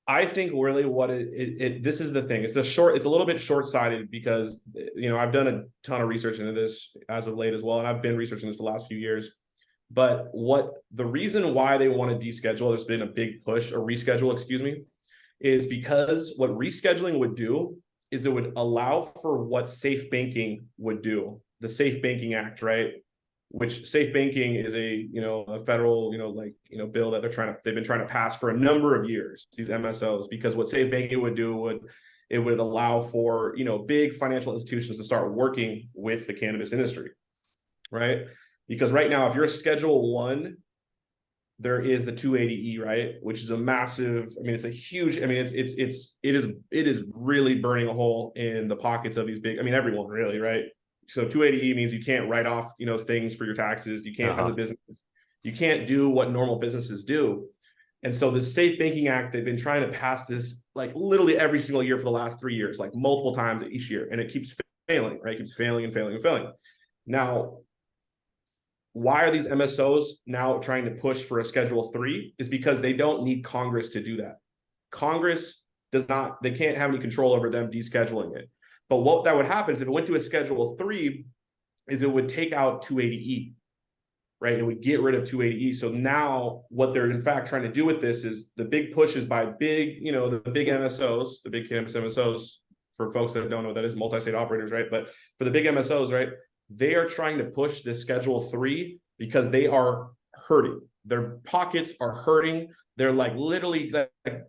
I think really what this is the thing. It's a little bit short-sighted because I've done a ton of research into this as of late as well, and I've been researching this for the last few years. But what the reason why they want to deschedule, there's been a big push or reschedule, excuse me, is because what rescheduling would do is it would allow for what safe banking would do. The Safe Banking Act, right? Which safe banking is a federal bill that they've been trying to pass for a number of years, these MSOs, because what safe banking would do would allow for big financial institutions to start working with the cannabis industry, right? Because right now, if you're a Schedule 1, there is the 280E, right, which is a massive, I mean, it's a huge, I mean, it is really burning a hole in the pockets of these big, I mean, everyone really, right? So 280E means you can't write off things for your taxes. You can't, as a Uh-huh. business, you can't do what normal businesses do. And so the Safe Banking Act, they've been trying to pass this like literally every single year for the last 3 years, like multiple times each year, and it keeps failing, right? It keeps failing and failing and failing. Now, why are these MSOs now trying to push for a Schedule 3? Is because they don't need Congress to do that. Congress they can't have any control over them descheduling it. But what that would happen is if it went to a Schedule 3, is it would take out 280E, right? It would get rid of 280E. So now what they're in fact trying to do with this is the big pushes by the big MSOs, the big cannabis MSOs, for folks that don't know what that is, multi-state operators, right? But for the big MSOs, right, they are trying to push this Schedule 3 because they are hurting. Their pockets are hurting. They're like literally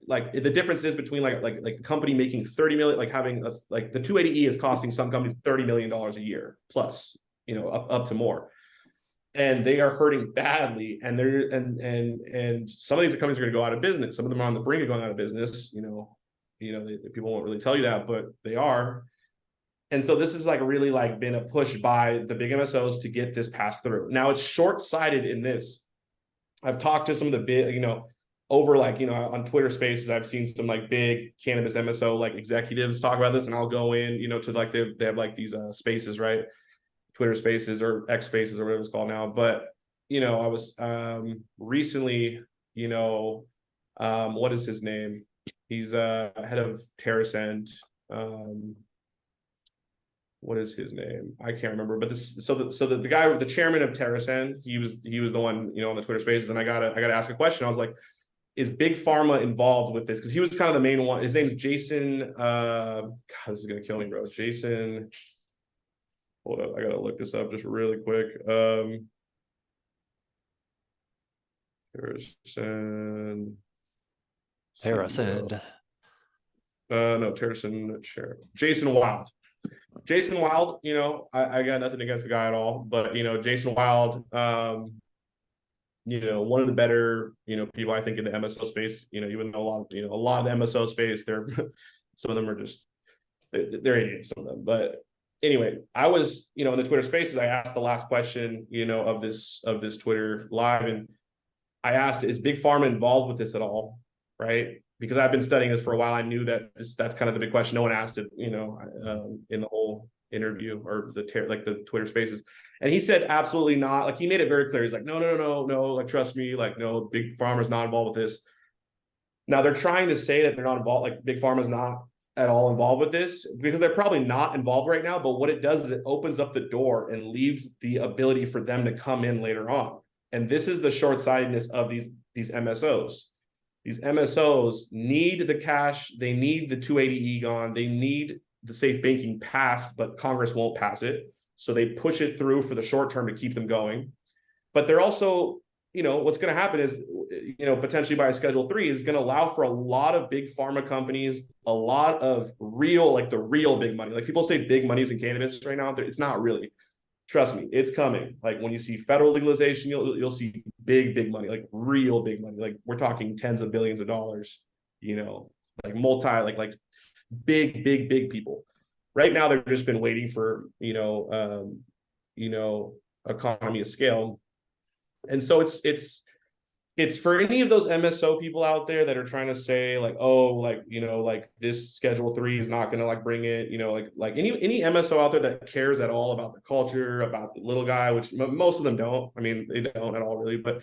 like the difference is between like a company making 30 million, like having like the 280E is costing some companies $30 million a year plus, up to more. And they are hurting badly. And they're and some of these companies are going to go out of business. Some of them are on the brink of going out of business. People won't really tell you that, but they are. And so this is like really like been a push by the big MSOs to get this passed through. Now it's short-sighted in this. I've talked to some of the big, over like, on Twitter Spaces, I've seen some like big cannabis MSO like executives talk about this, and I'll go in, to like they have like these spaces, right? Twitter Spaces or X Spaces or whatever it's called now. But I was recently, what is his name? He's head of TerraSend. What is his name? I can't remember. But the guy, the chairman of TerraSend, he was the one, on the Twitter Spaces, and I gotta ask a question. I was like, is Big Pharma involved with this? Because he was kind of the main one. His name's Jason. God, this is gonna kill me, bro. Jason. Hold up, I gotta look this up just really quick. TerraSend CEO. Parasend. No, TerraSend chair. Jason Wild. Jason Wild, I got nothing against the guy at all, but Jason Wild, one of the better, people I think in the MSO space, even though a lot of the MSO space, they're some of them are just they're idiots, some of them. But anyway, I was, in the Twitter Spaces, I asked the last question, of this Twitter live, and I asked, is Big Pharma involved with this at all? Right? Because I've been studying this for a while. I knew that that's kind of the big question. No one asked it, in the whole interview or the Twitter Spaces, and he said absolutely not. Like he made it very clear. He's like, no, like trust me, like no, Big Pharma's not involved with this. Now they're trying to say that they're not involved, like Big Pharma's not at all involved with this because they're probably not involved right now. But what it does is it opens up the door and leaves the ability for them to come in later on. And this is the short-sightedness of these MSOs. These MSOs need the cash. They need the 280E gone. They need the safe banking passed, but Congress won't pass it. So they push it through for the short term to keep them going. But they're also, what's going to happen is, potentially by a Schedule 3 is going to allow for a lot of big pharma companies, a lot of real, like the real big money. Like people say big money's in cannabis right now. It's not really. Trust me, it's coming. Like when you see federal legalization, you'll see big money, like real big money. Like we're talking tens of billions of dollars, you know, like like big people. Right now, they've just been waiting for, you know, economy of scale. And so it's for any of those MSO people out there that are trying to say like, oh, like, you know, like this Schedule 3 is not going to like bring it, you know, like any MSO out there that cares at all about the culture, about the little guy, which most of them don't. I mean, they don't at all really, but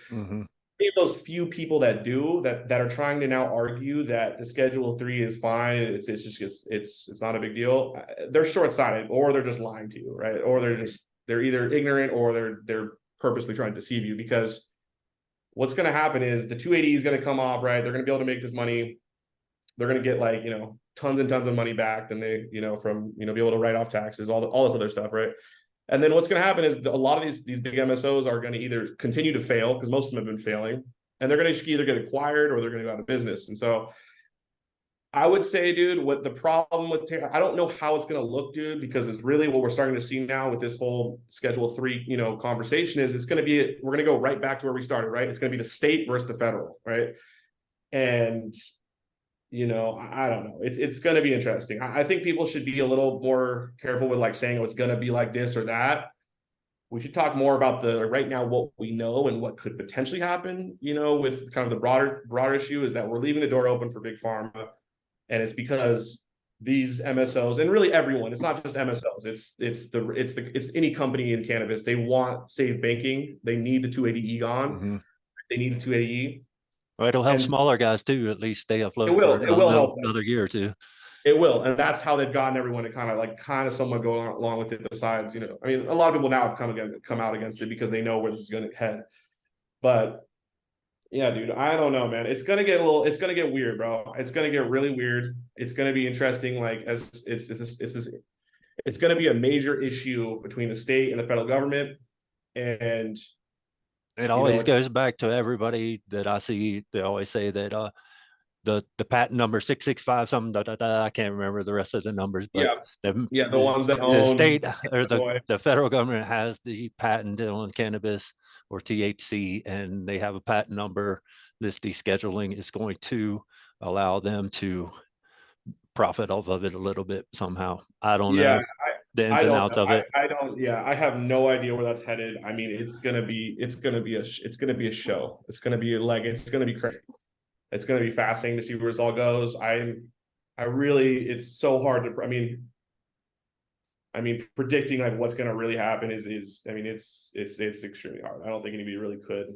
Mm-hmm. those few people that do that are trying to now argue that the Schedule 3 is fine, it's just it's not a big deal. They're short-sighted, or they're just lying to you, right? Or they're either ignorant or they're purposely trying to deceive you, because what's going to happen is the 280 is going to come off, right? They're going to be able to make this money. They're going to get like, you know, tons and tons of money back than they, you know, from, you know, be able to write off taxes, all this other stuff, right? And then what's going to happen is a lot of these big MSOs are going to either continue to fail, because most of them have been failing, and they're going to either get acquired or they're going to go out of business. And so I would say, dude, what the problem with, I don't know how it's going to look, dude, because it's really what we're starting to see now with this whole Schedule 3, you know, conversation is we're going to go right back to where we started, right? It's going to be the state versus the federal, right? And, you know, I don't know. It's going to be interesting. I think people should be a little more careful with like saying, oh, it's going to be like this or that. We should talk more about the right now, what we know and what could potentially happen, you know, with kind of the broader issue is that we're leaving the door open for big pharma. And it's because these MSOs, and really everyone, it's not just MSOs, it's any company in cannabis, they want safe banking. They need the 280E gone. Mm-hmm. They need the 280E. Well, it'll help And smaller guys too, at least stay it afloat for will, it will help them. another year or two. It will. And that's how they've gotten everyone to kind of somewhat go along with it. Besides, you know, I mean, a lot of people now have come out against it because they know where this is going to head. But yeah, dude, I don't know, man. It's gonna get weird, bro. It's gonna get really weird. It's gonna be interesting. Like as it's gonna be a major issue between the state and the federal government. And It you know, always goes back to everybody that I see. They always say that the patent number 665 something I can't remember the rest of the numbers, but yeah, the, yeah, the ones that the own state or boy. the federal government has the patent on cannabis or THC, and they have a patent number. This descheduling is going to allow them to profit off of it a little bit somehow. I don't Yeah, know the ins I and don't outs know. of it. I don't. Yeah, I have no idea where that's headed. I mean, it's gonna be a show. It's gonna be like it's gonna be crazy. It's gonna be fascinating to see where this all goes. I really, it's so hard to. I mean, predicting like what's going to really happen is I mean, it's extremely hard. I don't think anybody really could.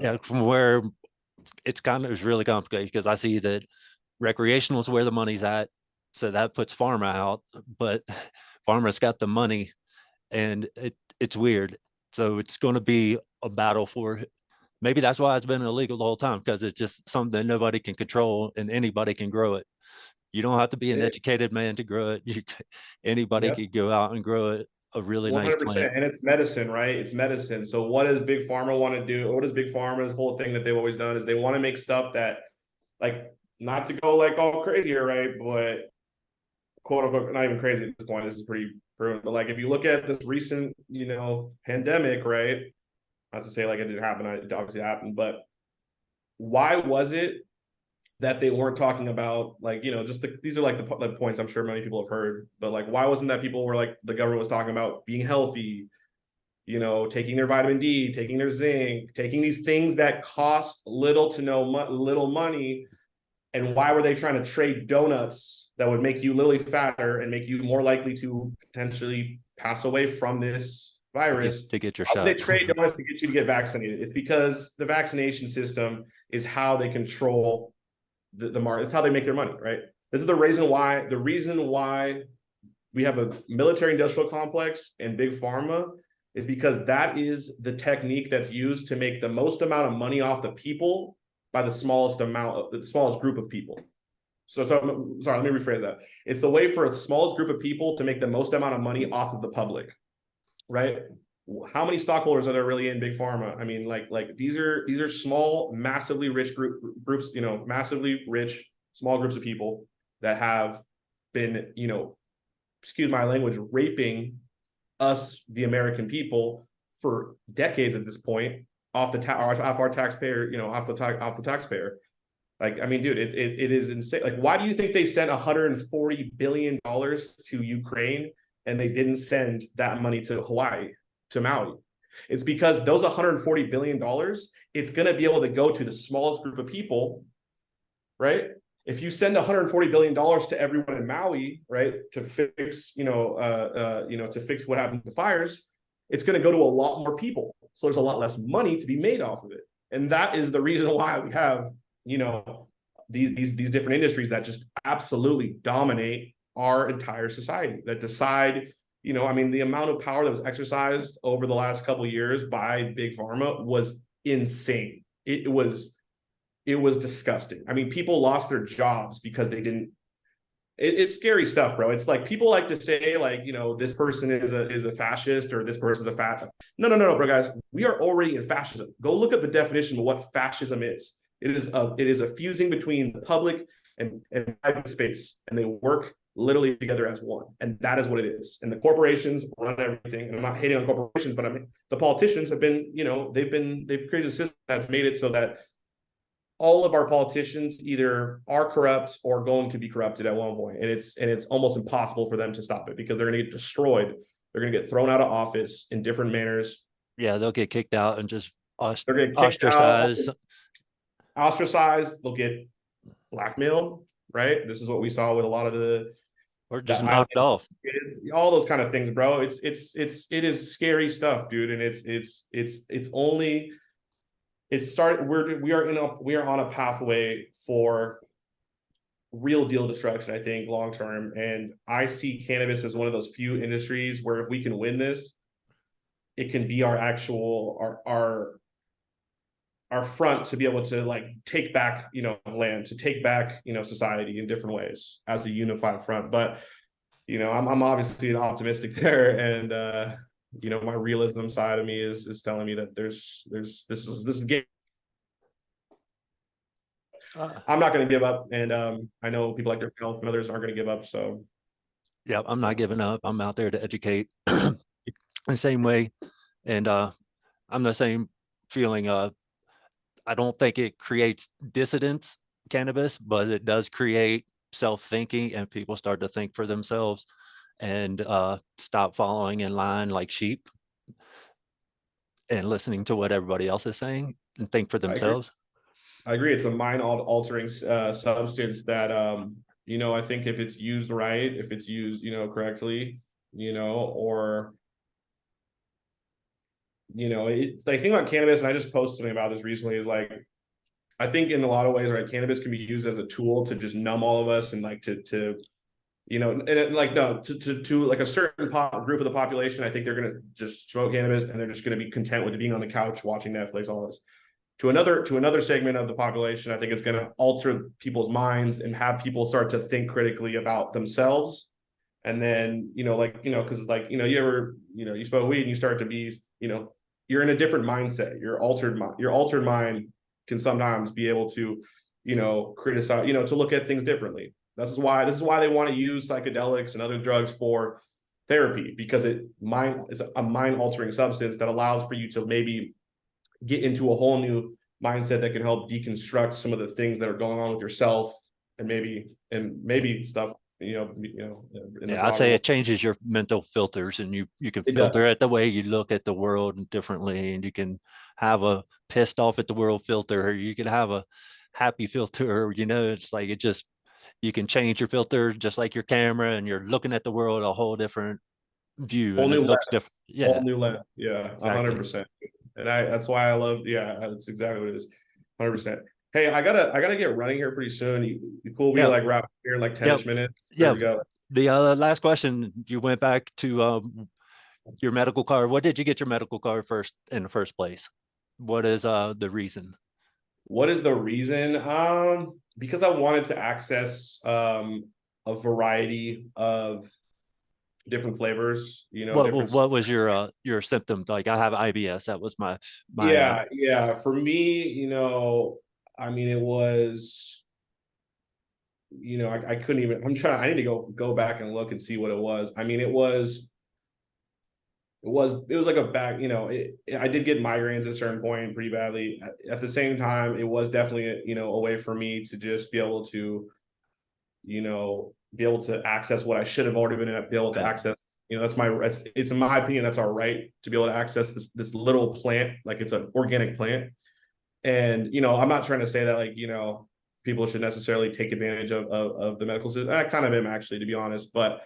Yeah, from where it's really complicated because I see that recreational is where the money's at, so that puts pharma out, but pharma's got the money, and it's weird. So it's going to be a battle for it. Maybe that's why it's been illegal the whole time, because it's just something nobody can control and anybody can grow it. You don't have to be an educated man to grow it. Anybody Yep, could go out and grow it, a really nice plant. 100%. And it's medicine, right? It's medicine. So what does big pharma want to do? What does big pharma's whole thing that they've always done is they want to make stuff that, like, not to go like all crazy here, right? But quote unquote, not even crazy at this point. This is pretty proven. But like, if you look at this recent, you know, pandemic, right? Not to say like it didn't happen. It obviously happened, but why was it that they weren't talking about, like, you know, just these are like the points I'm sure many people have heard, but like, why wasn't that people were like, the government was talking about being healthy, you know, taking their vitamin D, taking their zinc, taking these things that cost little to no little money. And why were they trying to trade donuts that would make you literally fatter and make you more likely to potentially pass away from this virus? To get your Why would they shot. trade donuts to get you to get vaccinated? It's because the vaccination system is how they control the market. It's how they make their money, right? This is the reason why we have a military industrial complex and big pharma is because that is the technique that's used to make the most amount of money off the people by the smallest group of people. So sorry, let me rephrase that. It's the way for the smallest group of people to make the most amount of money off of the public, right? How many stockholders are there really in big pharma? I mean, like these are small, massively rich groups, you know, massively rich, small groups of people that have been, you know, excuse my language, raping us, the American people, for decades at this point, off our taxpayer, off the taxpayer. Like, I mean, dude, it is insane. Like, why do you think they sent $140 billion to Ukraine and they didn't send that money to Hawaii, to Maui? It's because those $140 billion, it's going to be able to go to the smallest group of people, right? If you send $140 billion to everyone in Maui, right, to fix, to fix what happened to the fires, it's going to go to a lot more people. So there's a lot less money to be made off of it. And that is the reason why we have, these different industries that just absolutely dominate our entire society, that decide, the amount of power that was exercised over the last couple of years by big pharma was insane. It was disgusting. I mean, people lost their jobs because they didn't. It's scary stuff, bro. It's like people like to say, like, this person is a fascist, or this person's a fat. No, bro, guys. We are already in fascism. Go look up the definition of what fascism is. It is a fusing between the public and private space, and they work literally together as one. And that is what it is. And the corporations run everything. And I'm not hating on corporations, but I mean, the politicians have been, they've created a system that's made it so that all of our politicians either are corrupt or going to be corrupted at one point. And it's almost impossible for them to stop it, because they're going to get destroyed. They're going to get thrown out of office in different manners. Yeah, they'll get kicked out and just ostracized. ostracized. They'll get blackmailed, right? This is what we saw with a lot of or just knocked off. All those kind of things, bro. It is scary stuff, dude. And we are on a pathway for real deal destruction, I think, long term. And I see cannabis as one of those few industries where if we can win this, it can be our front to be able to, like, take back, land, to take back, society in different ways as a unified front. But, I'm obviously optimistic there. And, my realism side of me is telling me that this is game. I'm not going to give up. And, I know people like yourself and others aren't going to give up. So. Yeah, I'm not giving up. I'm out there to educate the same way. And, I'm the same feeling. I don't think it creates dissidence, cannabis, but it does create self-thinking, and people start to think for themselves and stop following in line like sheep and listening to what everybody else is saying and think for themselves. I agree. It's a mind altering substance that, I think if it's used right, if it's used, correctly, or it's like, thing about cannabis, and I just posted something about this recently, is like, I think in a lot of ways, right, cannabis can be used as a tool to just numb all of us, and like to like a certain group of the population. I think they're going to just smoke cannabis and they're just going to be content with being on the couch watching Netflix, all this. To another segment of the population, I think it's going to alter people's minds and have people start to think critically about themselves. And then, because like, you smoke weed and you start to be, you're in a different mindset. Your altered mind can sometimes be able to, criticize, to look at things differently. This is why they want to use psychedelics and other drugs for therapy, because it's a mind altering substance that allows for you to maybe get into a whole new mindset that can help deconstruct some of the things that are going on with yourself, and maybe stuff, Yeah, I'd say it changes your mental filters, and you can filter it the way you look at the world differently, and you can have a pissed off at the world filter, or you can have a happy filter. It's like you can change your filter just like your camera, and you're looking at the world a whole different view, and it looks different. Yeah, whole new lens. Yeah, exactly. 100%. And that's why I love. Yeah, that's exactly what it is. 100%. Hey, I gotta get running here pretty soon. You cool? We like wrap here in like 10 minutes. Yeah. We go. The last question, you went back to your medical card. What did you get your medical card first in the first place? What is the reason? What is the reason? Because I wanted to access a variety of different flavors. What was your symptoms? Like, I have IBS. That was my yeah. For me, I mean, it was, I couldn't even. I need to go back and look and see what it was. I mean, it was it was like a back, I did get migraines at a certain point pretty badly. At the same time, it was definitely, a way for me to just be able to, be able to access what I should have already been able to Yeah. access. It's in my opinion, that's our right to be able to access this little plant, like it's an organic plant. And, I'm not trying to say that like, people should necessarily take advantage of the medical system. I kind of am actually, to be honest, but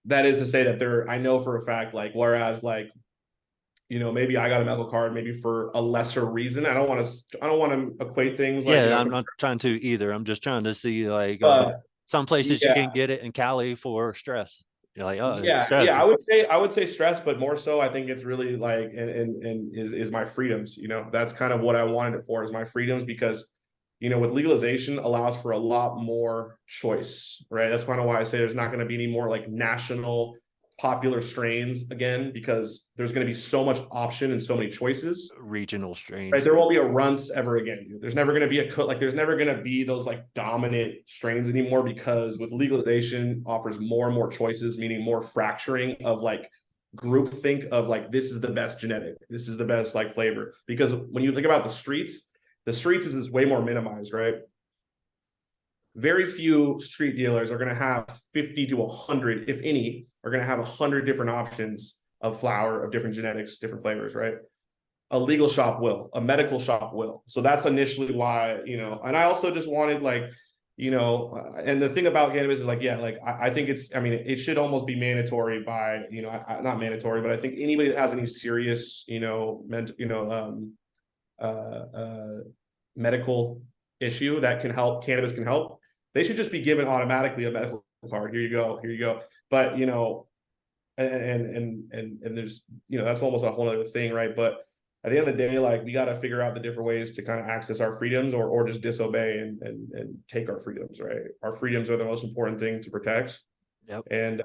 that is to say that I know for a fact, like, whereas like, maybe I got a medical card, maybe for a lesser reason. I don't want to equate things like, Yeah, I'm not trying to either. I'm just trying to see like but some places you yeah, can get it in Cali for stress. You're like, oh, yeah, stress. I would say stress, but more so, I think it's really like, and is my freedoms. That's kind of what I wanted it for, is my freedoms, because with legalization allows for a lot more choice, right? That's kind of why I say there's not going to be any more like national popular strains again, because there's going to be so much option and so many choices. Regional Right, strains. there won't be a runts ever again. There's never going to be there's never going to be those like dominant strains anymore, because with legalization offers more and more choices, meaning more fracturing of like group think of like, this is the best genetic, this is the best like flavor. Because when you think about the streets is way more minimized, right? Very few street dealers are going to have 50 to 100, if any, are going to have 100 different options of flower of different genetics, different flavors, right? A legal shop will, a medical shop will. So that's initially why, and I also just wanted like, and the thing about cannabis is like, yeah, like I think it should almost be mandatory by, not mandatory, but I think anybody that has any serious, uh, uh, medical issue that can help, cannabis can help, they should just be given automatically a medical card. Here you go, here you go. But, and there's, that's almost a whole other thing, right? But at the end of the day, like, we got to figure out the different ways to kind of access our freedoms, or just disobey and take our freedoms, right? Our freedoms are the most important thing to protect. Yep. And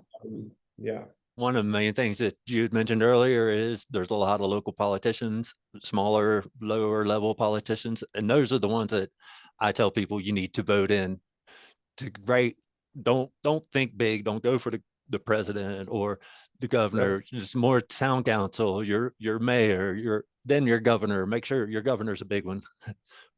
yeah. One of the main things that you had mentioned earlier is there's a lot of local politicians, smaller, lower level politicians, and those are the ones that I tell people you need to vote in to right. Don't think big. Don't go for the president or the Yep. governor. Just more town council, your mayor, your governor. Make sure your governor's a big one.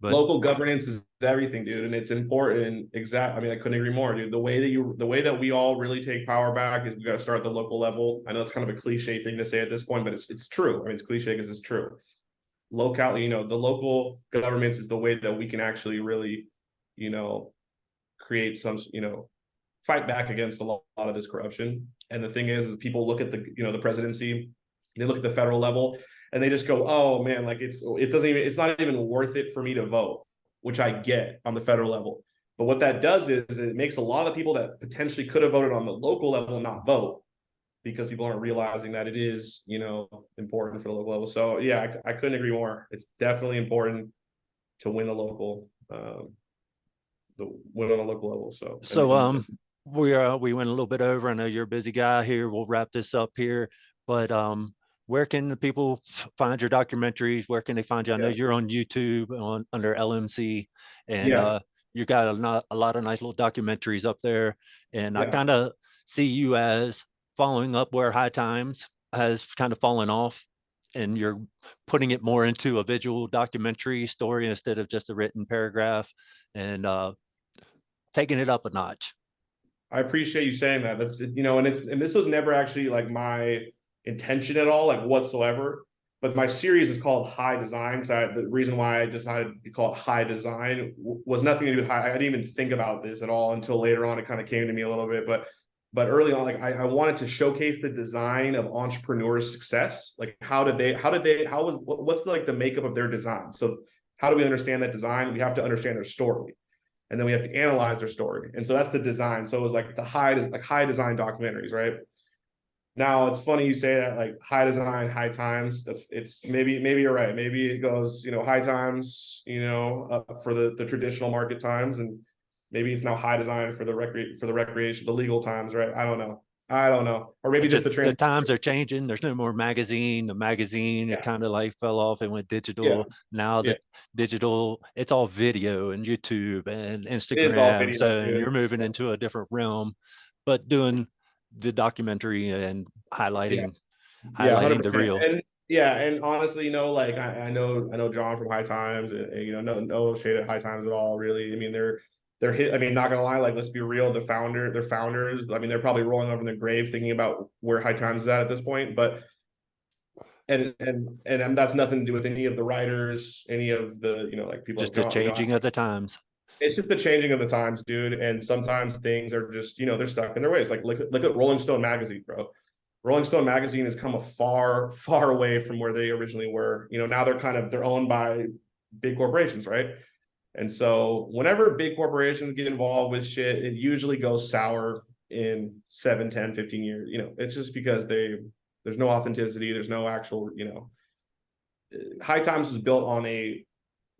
But Local governance is everything, dude, and it's important. I mean, I couldn't agree more, dude. The way that we all really take power back is we got to start at the local level. I know it's kind of a cliche thing to say at this point, but it's true. I mean, it's cliche because it's true. Local, the local governments is the way that we can actually really, you know, create some, fight back against a lot of this corruption. And the thing is people look at the presidency, they look at the federal level, and they just go, oh man, like it's not even worth it for me to vote, which I get on the federal level. But what that does is it makes a lot of the people that potentially could have voted on the local level not vote, because people aren't realizing that it is, important for the local level. So yeah, I couldn't agree more. It's definitely important to win the local, win on the local level. So, so we went a little bit over. I know you're a busy guy here. We'll wrap this up here, but where can the people find your documentaries? Where can they find you? I know yeah, you're on YouTube on under LMC, and yeah, you got a lot of nice little documentaries up there. And I yeah. kind of see you as following up where High Times has kind of fallen off, and you're putting it more into a visual documentary story instead of just a written paragraph, and taking it up a notch. I appreciate you saying that. That's, and this was never actually like my intention at all, like whatsoever. But my series is called High Design, because the reason why I decided to call it High Design was nothing to do with high. I didn't even think about this at all until later on. It kind of came to me a little bit, but early on, like I wanted to showcase the design of entrepreneurs' success. Like what's like the makeup of their design? So how do we understand that design? We have to understand their story, and then we have to analyze their story. And so that's the design. So it was like high design documentaries, right? Now it's funny you say that, like high design, high times. It's maybe you're right. Maybe it goes, high times, for the traditional market times, and maybe it's now high design for the recreation, the legal times, right? I don't know. Or maybe just the The trans. times are changing. There's no more magazine. The magazine, it Yeah, kind of like fell off and went yeah, digital. Now yeah. the digital, it's all video and YouTube and It is all Instagram. video, So dude. you're moving into a different realm, but doing the documentary and Yeah. highlighting. Yeah, highlighting the 100%. real. And yeah, and honestly, like I know John from High Times, and no shade at High Times at all, really. I mean, they're hit. I mean, not gonna lie, like let's be real, their founders. I mean, they're probably rolling over in their grave thinking about where High Times is at this point. But and that's nothing to do with any of the writers, any of the like people have Just the gone. changing of the times. It's just the changing of the times, dude. And sometimes things are just they're stuck in their ways. Like look at Rolling Stone magazine, bro. Rolling Stone magazine has come a far away from where they originally were. Now they're owned by big corporations, right? And so whenever big corporations get involved with shit, it usually goes sour in 7, 10, 15 years. It's just because there's no authenticity, there's no actual, High Times was built on a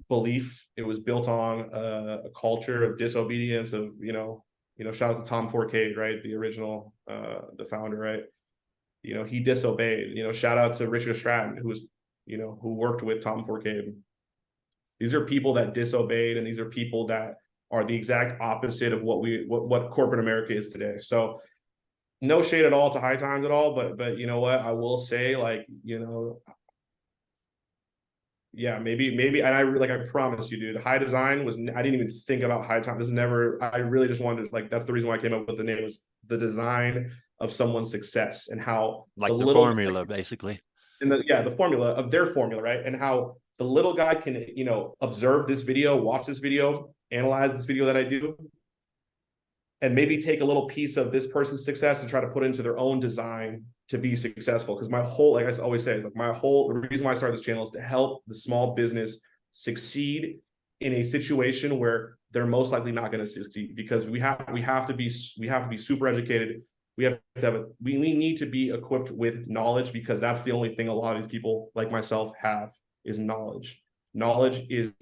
belief. It was built on a culture of disobedience, of shout out to Tom Forcade, right? The original the founder, right? He disobeyed. Shout out to Richard Stratton, who worked with Tom Forcade. These are people that disobeyed, and these are people that are the exact opposite of what corporate America is today. So no shade at all to High Times at all, but you know what? I will say, like, yeah, maybe, and I promise you, dude, High Design was, I didn't even think about High Time. This is never, I really just wanted, like, that's the reason why I came up with the name, was the design of someone's success, and how the Like the little, formula, basically. and the formula of their formula, right? And how the little guy can, observe this video, watch this video, analyze this video that I do, and maybe take a little piece of this person's success and try to put it into their own design to be successful. Because my whole, like I always say, is like the reason why I started this channel is to help the small business succeed in a situation where they're most likely not going to succeed, because we have to be super educated. We need to be equipped with knowledge, because that's the only thing a lot of these people like myself have, is knowledge. Knowledge is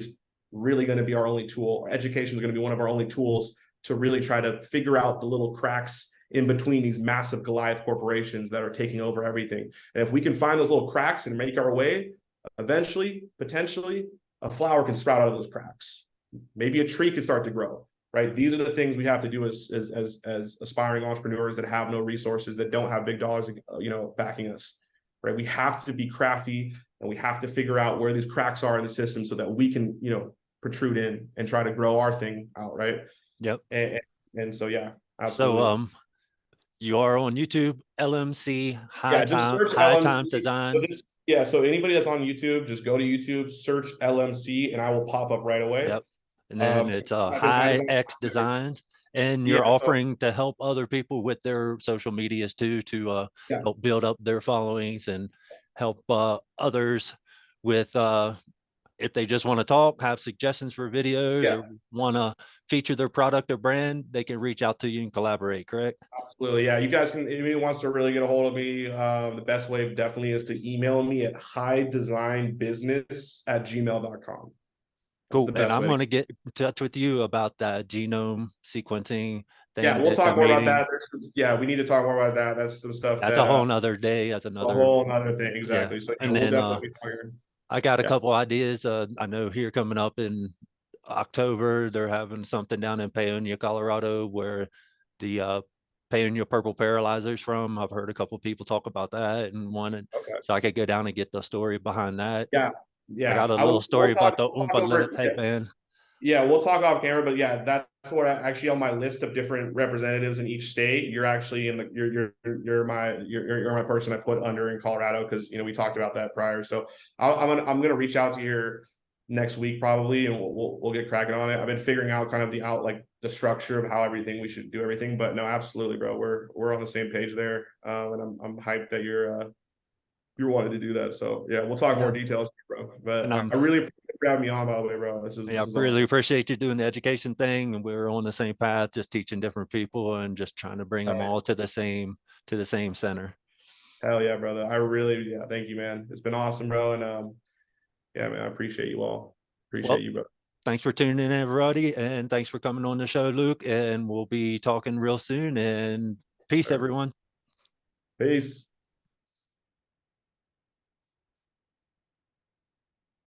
really going to be our only tool. Education is going to be one of our only tools to really try to figure out the little cracks in between these massive Goliath corporations that are taking over everything. And if we can find those little cracks and make our way, eventually, potentially, a flower can sprout out of those cracks. Maybe a tree can start to grow, right? These are the things we have to do as aspiring entrepreneurs that have no resources, that don't have big dollars, backing us, right? We have to be crafty, and we have to figure out where these cracks are in the system so that we can, protrude in and try to grow our thing out, right? Yep. And so, yeah, So absolutely. you are on YouTube, LMC, Yeah, just search High LMC. Times So Design. so anybody that's on YouTube, just go to YouTube, search LMC, and I will pop up right away. Yep. And then it's High High Design. X Designs. And Yeah, you're so, offering to help other people with their social medias too, to yeah, help build up their followings and help others with if they just want to talk, have suggestions for videos, yeah, or want to feature their product or brand, they can reach out to you and collaborate, correct? absolutely. Yeah, you guys can, if anybody wants to really get a hold of me, the best way definitely is to email me at highdesignbusiness@gmail.com. That's Cool. the And best I'm way to. going to get in touch with you about that genome sequencing Yeah, thing we'll that they're talk more about meeting. that. Yeah, we need to talk more about that. That's some stuff That's that a whole nother day. That's a another, whole other thing. yeah. Exactly. So yeah, And we'll then definitely be talking. I got a Yeah. couple ideas. I know here coming up in October, they're having something down in Paonia, Colorado, where the Paonia purple paralyzers from. I've heard a couple people talk about that and wanted, Okay. so I could go down and get the story behind that. Yeah. I Yeah. got a little story about the We'll talk Oompa Lip over. Yeah. headband. Yeah, we'll talk off camera, but yeah, that's what actually on my list of different representatives in each state. You're actually in the you're my person I put under in Colorado, because we talked about that prior. So I'm gonna reach out to you next week probably, and we'll get cracking on it. I've been figuring out kind of the structure of how we should do everything. But no, absolutely, bro. We're on the same page there, and I'm hyped that you're wanting to do that. So yeah, we'll talk more Yeah. details, bro. But And I really appreciate you having me on, by the way, bro. yeah, I This is really awesome. appreciate you doing the education thing. And we're on the same path, just teaching different people and just trying to bring them all to the same center. Hell yeah, brother. I really, yeah, thank you, man. It's been awesome, bro. And yeah, man, I appreciate you all. Appreciate Well, you, bro. thanks for tuning in, everybody, and thanks for coming on the show, Luke. And we'll be talking real soon. And peace, All right. everyone. Peace.